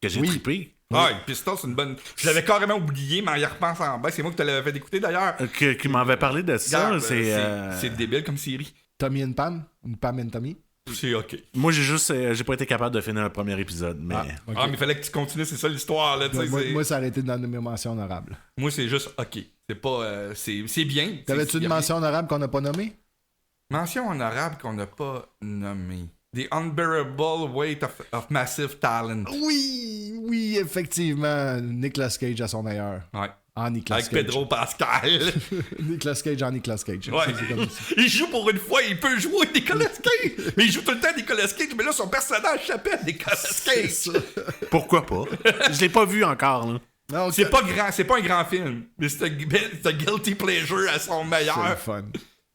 que j'ai Oui. trippé. Ah, Pistol, c'est une bonne. Je l'avais carrément oublié, mais en y repensant bien, c'est moi qui te l'avais fait écouter d'ailleurs. Qui m'avait parlé de ça. Regarde, C'est c'est débile comme série. Tommy and Pam? Une Pam and Tommy? C'est ok. Moi, j'ai pas été capable de finir un premier épisode, mais Ok. Ah, mais il fallait que tu continues, c'est ça l'histoire, là. tu sais, Moi, c'est- moi, ça a été dans mes mentions honorables. Moi, c'est juste ok. C'est pas. C'est bien. T'avais-tu C'est- une mention honorable qu'on n'a pas nommée? Mention honorable qu'on n'a pas nommée. The Unbearable Weight of Massive Talent. Oui, effectivement. Nicolas Cage à son meilleur. Ouais. En Nicolas Avec Cage. Pedro Pascal. Nicolas Cage en Nicolas Cage. Ouais. C'est comme ça. Il joue pour une fois, il peut jouer Nicolas Cage. Mais il joue tout le temps Nicolas Cage, mais là, son personnage s'appelle Nicolas Cage. C'est ça. pourquoi pas? Je l'ai pas vu encore, là. Donc, C'est pas un grand film, mais c'est un guilty pleasure à son c'est meilleur. le fun.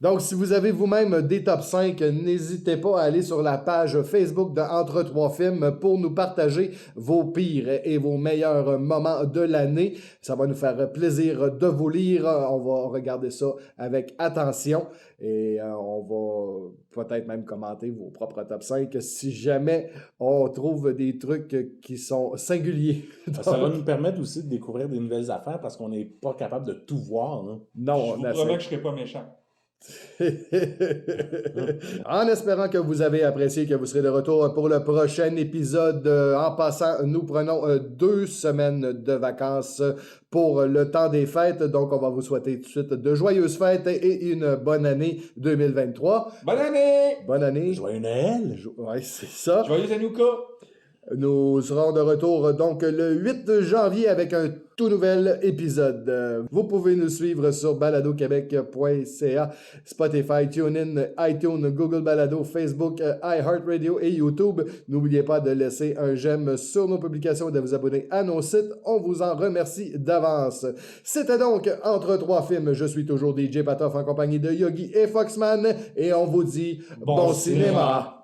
Donc, si vous avez vous-même des top 5, n'hésitez pas à aller sur la page Facebook de Entre Trois Films pour nous partager vos pires et vos meilleurs moments de l'année. Ça va nous faire plaisir de vous lire. On va regarder ça avec attention et on va peut-être même commenter vos propres top 5 si jamais on trouve des trucs qui sont singuliers. Ça va nous permettre aussi de découvrir des nouvelles affaires parce qu'on n'est pas capable de tout voir. Là. Non, Je vous promets que je serai pas méchant. En espérant que vous avez apprécié, que vous serez de retour pour le prochain épisode. En passant, nous prenons 2 semaines de vacances pour le temps des fêtes. Donc, on va vous souhaiter tout de suite de joyeuses fêtes et une bonne année 2023. Bonne année! Bonne année. Joyeux Noël! Ouais, c'est ça. Joyeux Hanouka! Nous serons de retour donc le 8 janvier avec un tout nouvel épisode. Vous pouvez nous suivre sur baladoquebec.ca, Spotify, TuneIn, iTunes, Google Balado, Facebook, iHeartRadio et YouTube. N'oubliez pas de laisser un j'aime sur nos publications et de vous abonner à nos sites. On vous en remercie d'avance. C'était donc Entre Trois Films. Je suis toujours DJ Patoff en compagnie de Yogi et Foxman et on vous dit bon cinéma.